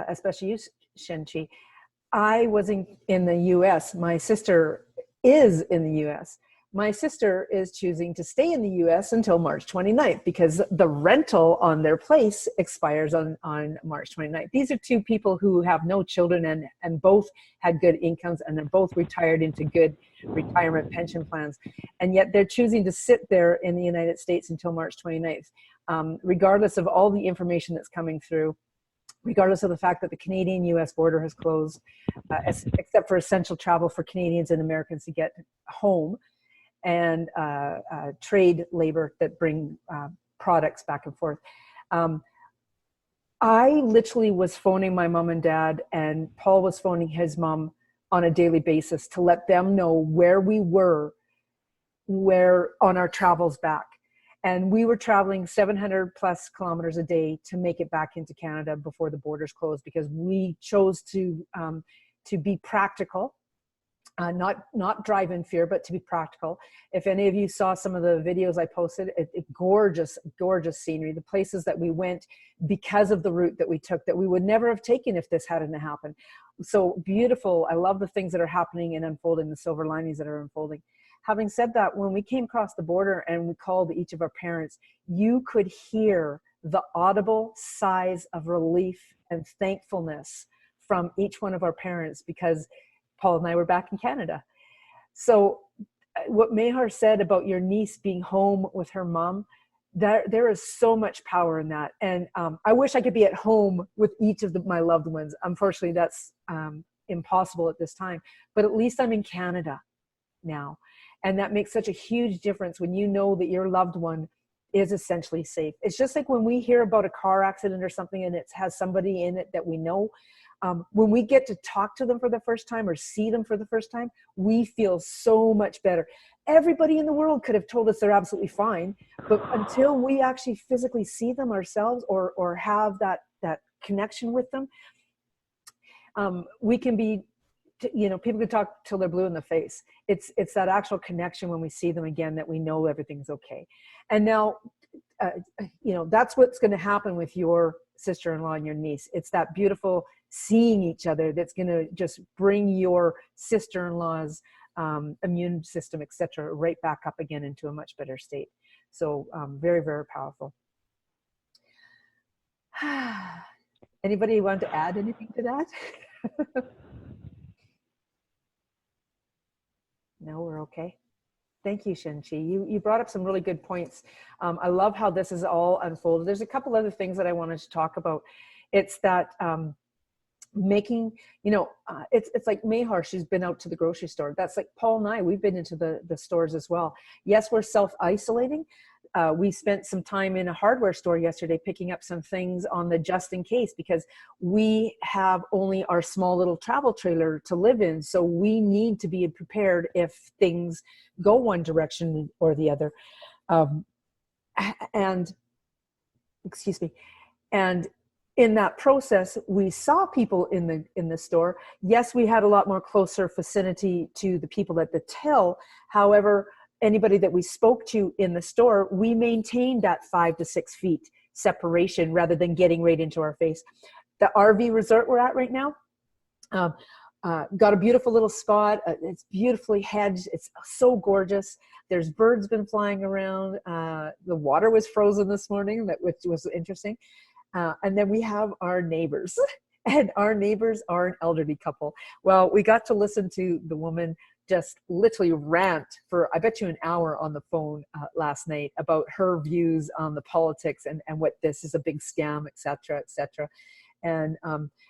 especially you, Shen-Chi. I was in the U.S. My sister is in the U.S. My sister is choosing to stay in the U.S. until March 29th because the rental on their place expires on March 29th. These are two people who have no children and both had good incomes and they're both retired into good retirement pension plans. And yet they're choosing to sit there in the United States until March 29th, regardless of all the information that's coming through, regardless of the fact that the Canadian-U.S. border has closed, except for essential travel for Canadians and Americans to get home, and trade labor that bring products back and forth. I literally was phoning my mom and dad, and Paul was phoning his mom on a daily basis to let them know where we were, on our travels back. And we were traveling 700 plus kilometers a day to make it back into Canada before the borders closed, because we chose to be practical. Not drive in fear, but to be practical. If any of you saw some of the videos I posted, gorgeous, gorgeous scenery. The places that we went because of the route that we took that we would never have taken if this hadn't happened. So beautiful. I love the things that are happening and unfolding, the silver linings that are unfolding. Having said that, when we came across the border and we called each of our parents, you could hear the audible sighs of relief and thankfulness from each one of our parents, because Paul and I were back in Canada. So what Mehar said about your niece being home with her mom, there is so much power in that. And I wish I could be at home with each of my loved ones. Unfortunately, that's impossible at this time. But at least I'm in Canada now. And that makes such a huge difference when you know that your loved one is essentially safe. It's just like when we hear about a car accident or something and it has somebody in it that we know, when we get to talk to them for the first time or see them for the first time, we feel so much better. Everybody in the world could have told us they're absolutely fine, but until we actually physically see them ourselves or have that connection with them, we can be, people can talk till they're blue in the face. It's that actual connection when we see them again that we know everything's okay. And now, that's what's going to happen with your sister-in-law and your niece. It's that beautiful seeing each other that's going to just bring your sister-in-law's immune system, etc., right back up again into a much better state. So very, very powerful. Anybody want to add anything to that? No, we're okay. Thank you, Shen-Chi. You brought up some really good points. I love how this is all unfolded. There's a couple other things that I wanted to talk about. It's that making, it's like Mehar, she's been out to the grocery store. That's like Paul and I, we've been into the stores as well. Yes, we're self-isolating. We spent some time in a hardware store yesterday picking up some things on the just in case, because we have only our small little travel trailer to live in. So we need to be prepared if things go one direction or the other. And in that process, we saw people in the store. Yes, we had a lot more closer vicinity to the people at the till. However, anybody that we spoke to in the store, we maintained that 5 to 6 feet separation rather than getting right into our face. The RV resort we're at right now, got a beautiful little spot. It's beautifully hedged. It's so gorgeous. There's birds been flying around. The water was frozen this morning, which was interesting. And then we have our neighbors. And our neighbors are an elderly couple. Well, we got to listen to the woman just literally rant for, I bet you, an hour on the phone last night about her views on the politics and what this is a big scam, et cetera, et cetera. And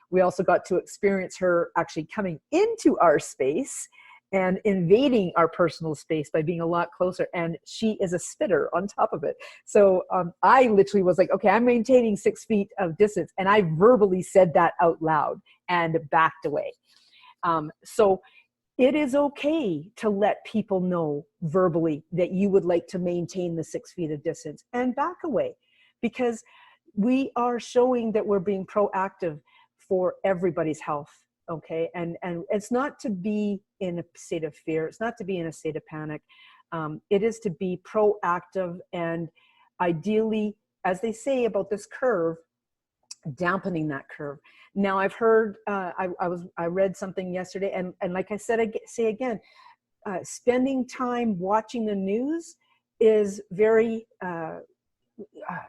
we also got to experience her actually coming into our space and invading our personal space by being a lot closer. And she is a spitter on top of it. So I literally was like, okay, I'm maintaining 6 feet of distance. And I verbally said that out loud and backed away. So it is okay to let people know verbally that you would like to maintain the 6 feet of distance and back away, because we are showing that we're being proactive for everybody's health. Okay. And it's not to be in a state of fear. It's not to be in a state of panic. It is to be proactive and ideally, as they say about this curve, dampening that curve. Now I've heard, I read something yesterday, and like I said, I say again, spending time watching the news is very,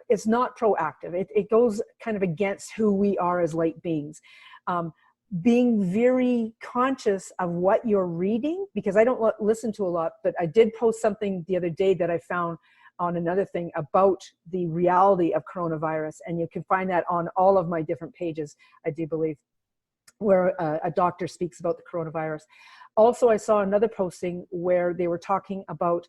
it's not proactive. It goes kind of against who we are as light beings. Being very conscious of what you're reading, because I don't listen to a lot, but I did post something the other day that I found on another thing about the reality of coronavirus. And you can find that on all of my different pages, I do believe, where a doctor speaks about the coronavirus. Also, I saw another posting where they were talking about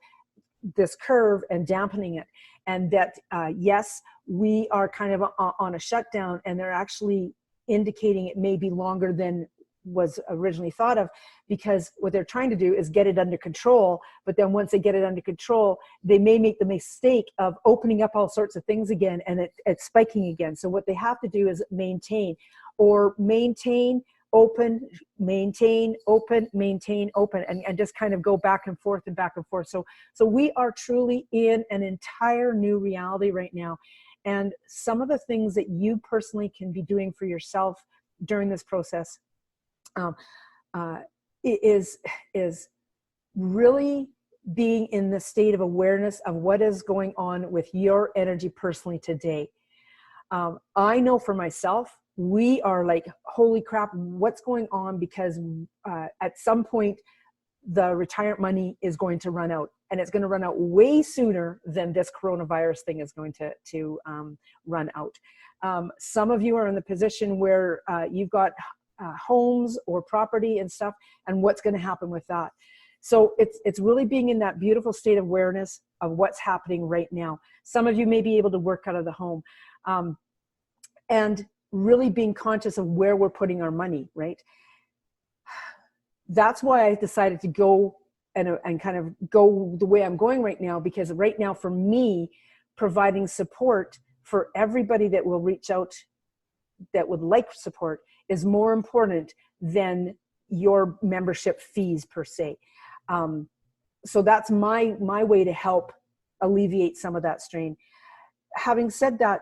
this curve and dampening it. And that, yes, we are kind of on a shutdown, and they're actually indicating it may be longer than was originally thought of, because what they're trying to do is get it under control. But then once they get it under control, they may make the mistake of opening up all sorts of things again, and it's spiking again. So what they have to do is maintain, open, maintain, open, maintain, open, and just kind of go back and forth and back and forth. So we are truly in an entire new reality right now. And some of the things that you personally can be doing for yourself during this process is really being in the state of awareness of what is going on with your energy personally today. I know for myself, we are like, holy crap, what's going on? Because at some point, the retirement money is going to run out, and it's going to run out way sooner than this coronavirus thing is going to run out. Some of you are in the position where you've got homes or property and stuff, and what's going to happen with that. So it's really being in that beautiful state of awareness of what's happening right now. Some of you may be able to work out of the home, and really being conscious of where we're putting our money, right? That's why I decided to go and kind of go the way I'm going right now, because right now for me, providing support for everybody that will reach out that would like support is more important than your membership fees per se. So that's my way to help alleviate some of that strain. Having said that,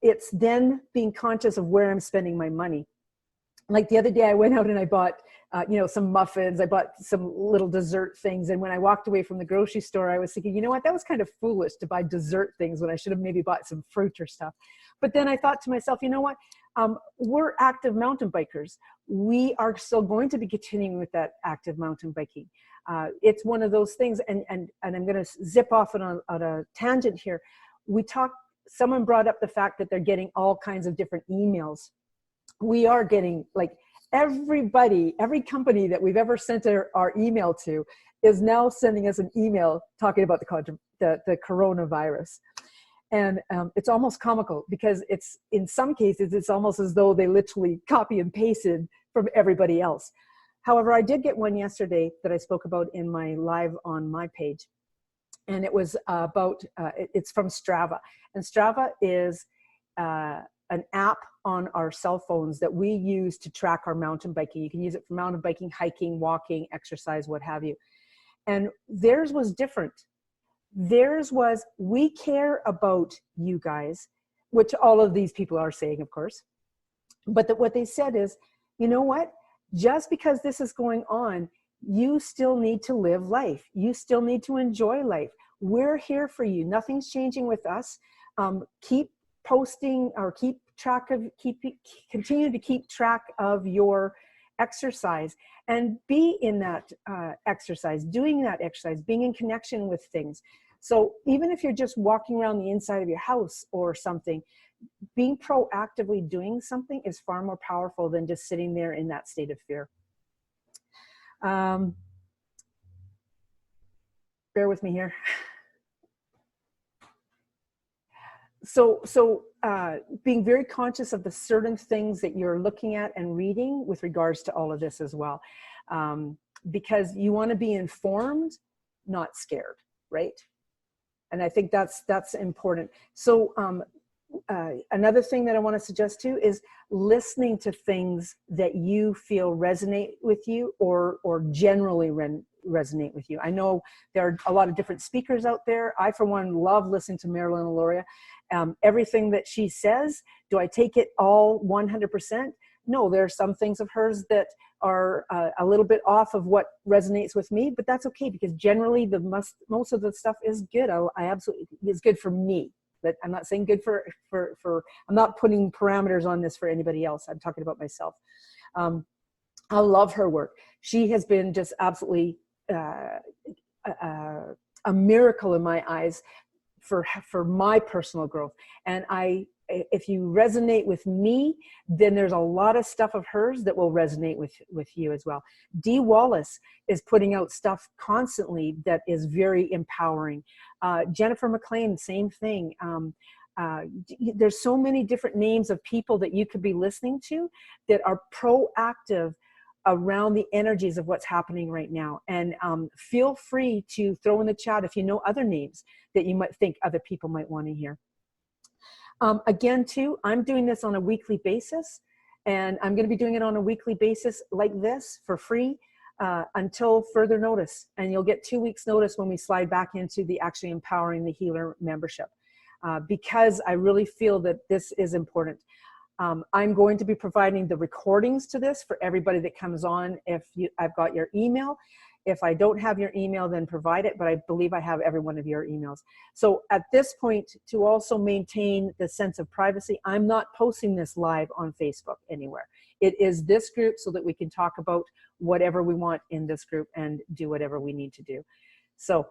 it's then being conscious of where I'm spending my money. Like the other day I went out and I bought some muffins, I bought some little dessert things. And when I walked away from the grocery store, I was thinking, you know what, that was kind of foolish to buy dessert things when I should have maybe bought some fruit or stuff. But then I thought to myself, you know what, we're active mountain bikers. We are still going to be continuing with that active mountain biking. It's one of those things, and I'm going to zip off on a tangent here. Someone brought up the fact that they're getting all kinds of different emails. We are getting, like, every company that we've ever sent our email to is now sending us an email talking about the coronavirus. And it's almost comical, because it's, in some cases, it's almost as though they literally copy and pasted from everybody else. However, I did get one yesterday that I spoke about in my live on my page. And it was about, it's from Strava. And Strava is an app on our cell phones that we use to track our mountain biking. You can use it for mountain biking, hiking, walking, exercise, what have you. And theirs was different. Theirs was, we care about you guys, which all of these people are saying, of course. But what they said is, you know what? just because this is going on, you still need to live life. You still need to enjoy life. We're here for you. Nothing's changing with us. Keep posting or continue to keep track of your exercise and be in that exercise, doing that exercise, being in connection with things. So even if you're just walking around the inside of your house or something, being proactively doing something is far more powerful than just sitting there in that state of fear. Bear with me here. So being very conscious of the certain things that you're looking at and reading with regards to all of this as well. Because you want to be informed, not scared, right? And I think that's important. So another thing that I want to suggest too is listening to things that you feel resonate with you or generally resonate with you. I know there are a lot of different speakers out there. I, for one, love listening to Marilyn Alloria. Everything that she says, do I take it all 100%? No, there are some things of hers that are a little bit off of what resonates with me, but that's okay, because generally most of the stuff is good. I absolutely, is good for me. But I'm not saying good for I'm not putting parameters on this for anybody else. I'm talking about myself. I love her work. She has been just absolutely a miracle in my eyes for my personal growth. And if you resonate with me, then there's a lot of stuff of hers that will resonate with you as well. Dee Wallace is putting out stuff constantly that is very empowering. Jennifer McLean, same thing. There's so many different names of people that you could be listening to that are proactive around the energies of what's happening right now. And feel free to throw in the chat if you know other names that you might think other people might want to hear. Again, too, I'm doing this on a weekly basis, and I'm going to be doing it on a weekly basis like this for free until further notice. And you'll get 2 weeks notice when we slide back into the actually Empowering the Healer membership, because I really feel that this is important. I'm going to be providing the recordings to this for everybody that comes on. I've got your email. If I don't have your email, then provide it, but I believe I have every one of your emails. So at this point, to also maintain the sense of privacy, I'm not posting this live on Facebook anywhere. It is this group so that we can talk about whatever we want in this group and do whatever we need to do. So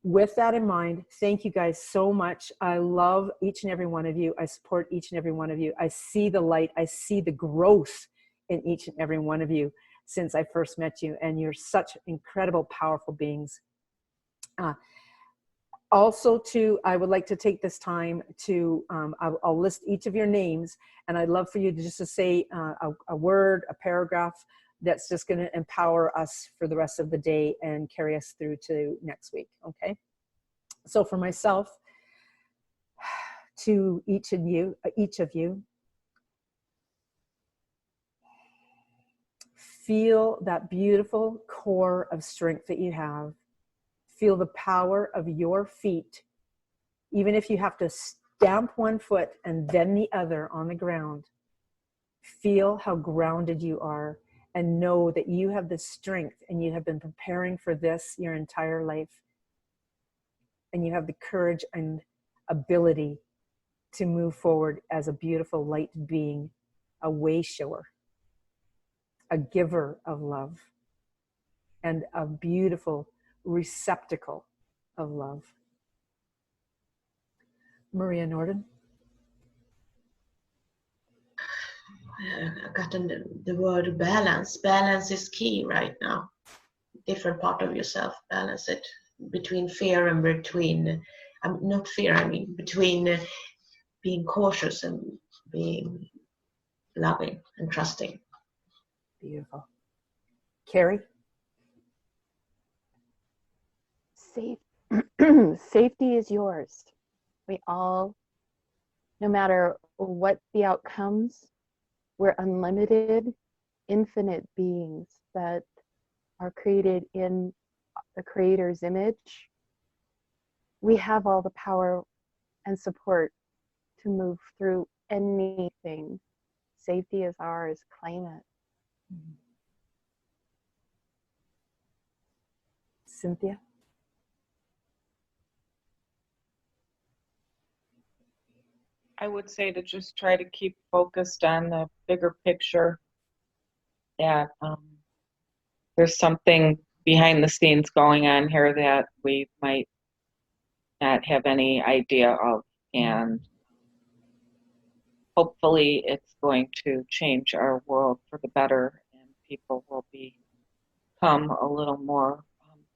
with that in mind, thank you guys so much. I love each and every one of you. I support each and every one of you. I see the light. I see the growth in each and every one of you since I first met you, and you're such incredible, powerful beings. Also, too, I would like to take this time to, I'll list each of your names, and I'd love for you to just to say a word, a paragraph that's just going to empower us for the rest of the day and carry us through to next week, okay? So for myself, to each of you, feel that beautiful core of strength that you have. Feel the power of your feet, even if you have to stamp one foot and then the other on the ground. Feel how grounded you are, and know that you have the strength, and you have been preparing for this your entire life. And you have the courage and ability to move forward as a beautiful light being, a way shower, a giver of love, and a beautiful receptacle of love. Maria Norden. I got the word balance. Balance is key right now. Different part of yourself, balance it between fear and between, not fear, I mean between being cautious and being loving and trusting. Beautiful. Carrie? Safety is yours. We all, no matter what the outcomes, we're unlimited, infinite beings that are created in the Creator's image. We have all the power and support to move through anything. Safety is ours. Claim it. Cynthia? I would say to just try to keep focused on the bigger picture, that there's something behind the scenes going on here that we might not have any idea of, and hopefully it's going to change our world for the better, and people will become a little more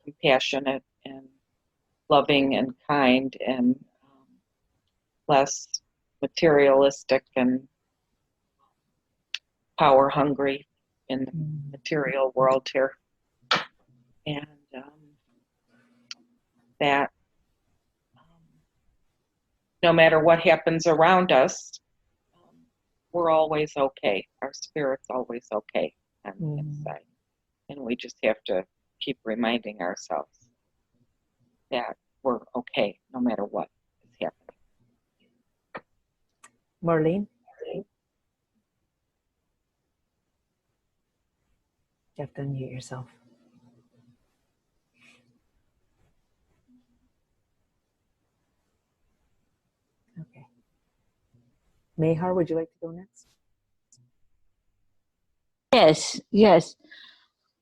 compassionate and loving and kind, and less materialistic and power hungry in the material world here. And that no matter what happens around us, we're always okay. Our spirit's always okay on the inside. And we just have to keep reminding ourselves that we're okay no matter what is happening. Marlene? You have to unmute yourself. Okay. Mehar, would you like to go next? Yes.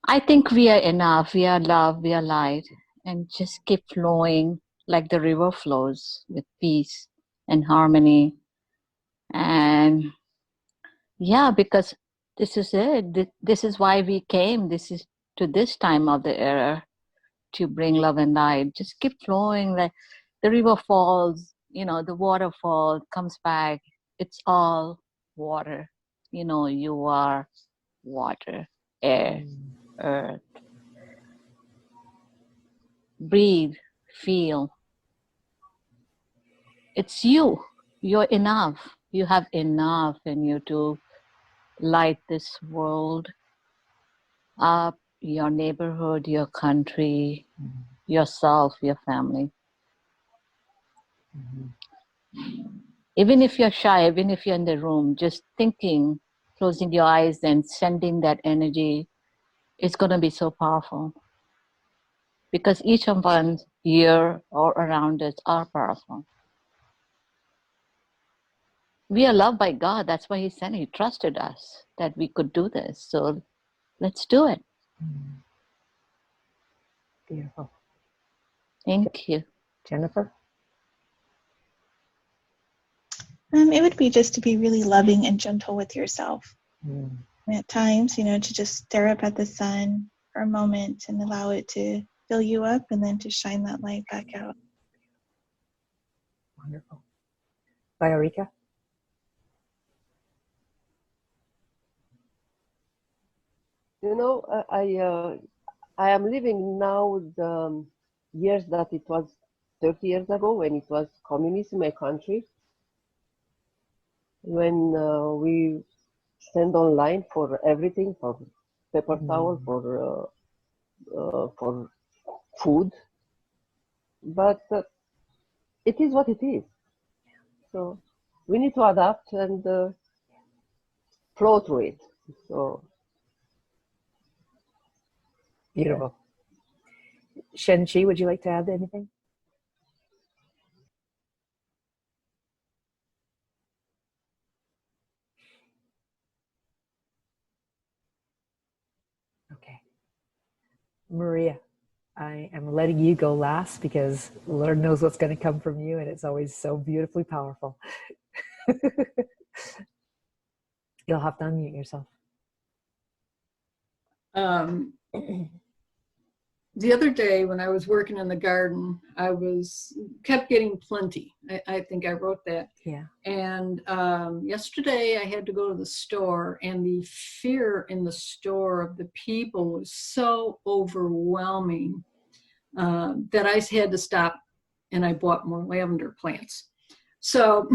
I think we are enough. We are love, we are light, and just keep flowing like the river flows with peace and harmony. And yeah, because this is it. This is why we came. This is to this time of the era, to bring love and light. Just keep flowing like the river falls, the waterfall comes back. It's all water. You are water, air, earth. Breathe, feel. It's you. You're enough. You have enough in you to light this world up, your neighborhood, your country, yourself, your family. Even if you're shy, even if you're in the room, just thinking, closing your eyes and sending that energy, it's going to be so powerful. Because each of us here or around us are powerful. We are loved by God. That's why He sent it. He trusted us that we could do this. So let's do it. Beautiful. Thank you. Jennifer? It would be just to be really loving and gentle with yourself. At times, to just stare up at the sun for a moment and allow it to fill you up, and then to shine that light back out. Wonderful. Viorica? I am living now the years that it was 30 years ago when it was communism, my country. When we stand online for everything, for paper towel, for food, but it is what it is. So we need to adapt and flow through it. So beautiful. Shen-Chi, would you like to add anything? Okay. Maria, I am letting you go last because the Lord knows what's going to come from you, and it's always so beautifully powerful. You'll have to unmute yourself. The other day when I was working in the garden, I kept getting plenty. I think I wrote that. Yeah. And yesterday I had to go to the store, and the fear in the store of the people was so overwhelming that I had to stop, and I bought more lavender plants. So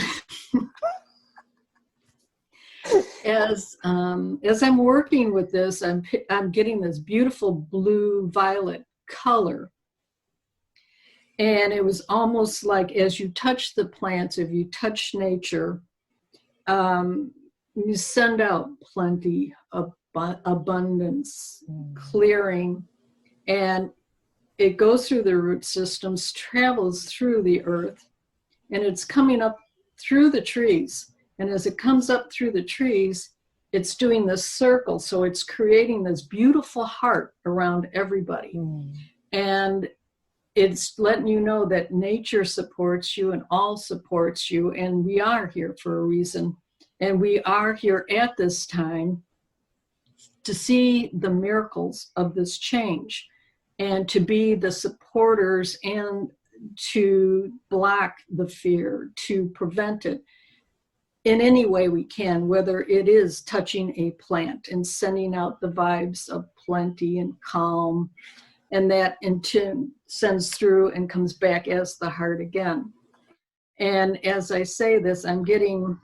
as I'm working with this, I'm getting this beautiful blue violet color, and it was almost like as you touch the plants, if you touch nature, you send out plenty of abundance, clearing, and it goes through the root systems, travels through the earth, and it's coming up through the trees. And as it comes up through the trees, it's doing this circle. So it's creating this beautiful heart around everybody. And it's letting you know that nature supports you and all supports you. And we are here for a reason. And we are here at this time to see the miracles of this change and to be the supporters and to block the fear, to prevent it in any way we can, whether it is touching a plant and sending out the vibes of plenty and calm, and that in turn sends through and comes back as the heart again. And as I say this, I'm getting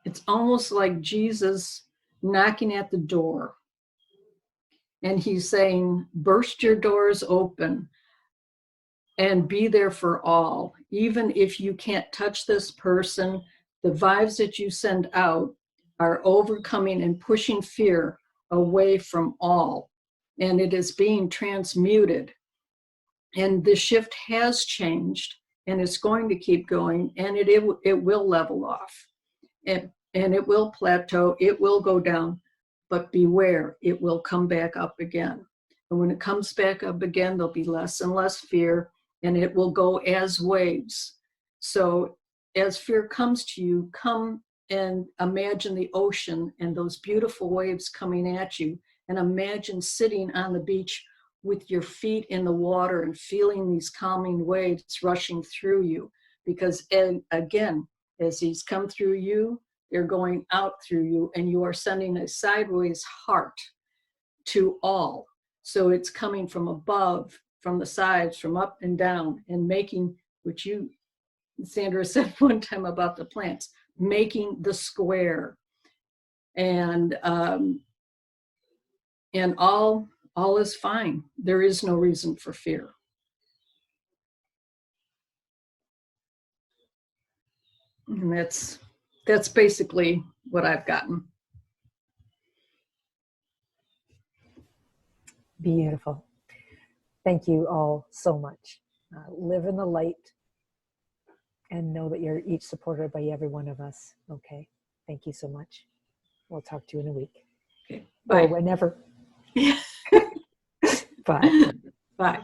it's almost like Jesus knocking at the door. And he's saying, burst your doors open and be there for all. Even if you can't touch this person, the vibes that you send out are overcoming and pushing fear away from all. And it is being transmuted. And the shift has changed, and it's going to keep going, and it will level off. And it will plateau, it will go down, but beware, it will come back up again. And when it comes back up again, there'll be less and less fear, and it will go as waves. So as fear comes to you, come and imagine the ocean and those beautiful waves coming at you, and imagine sitting on the beach with your feet in the water and feeling these calming waves rushing through you. Because again, as these come through you, they're going out through you, and you are sending a sideways heart to all. So it's coming from above, from the sides, from up and down, and making, which you, Sandra, said one time about the plants, making the square. And all is fine. There is no reason for fear. And that's basically what I've gotten. Beautiful. Thank you all so much. Live in the light and know that you're each supported by every one of us. Okay. Thank you so much. We'll talk to you in a week. Okay. Bye. Or whenever. Bye. Bye.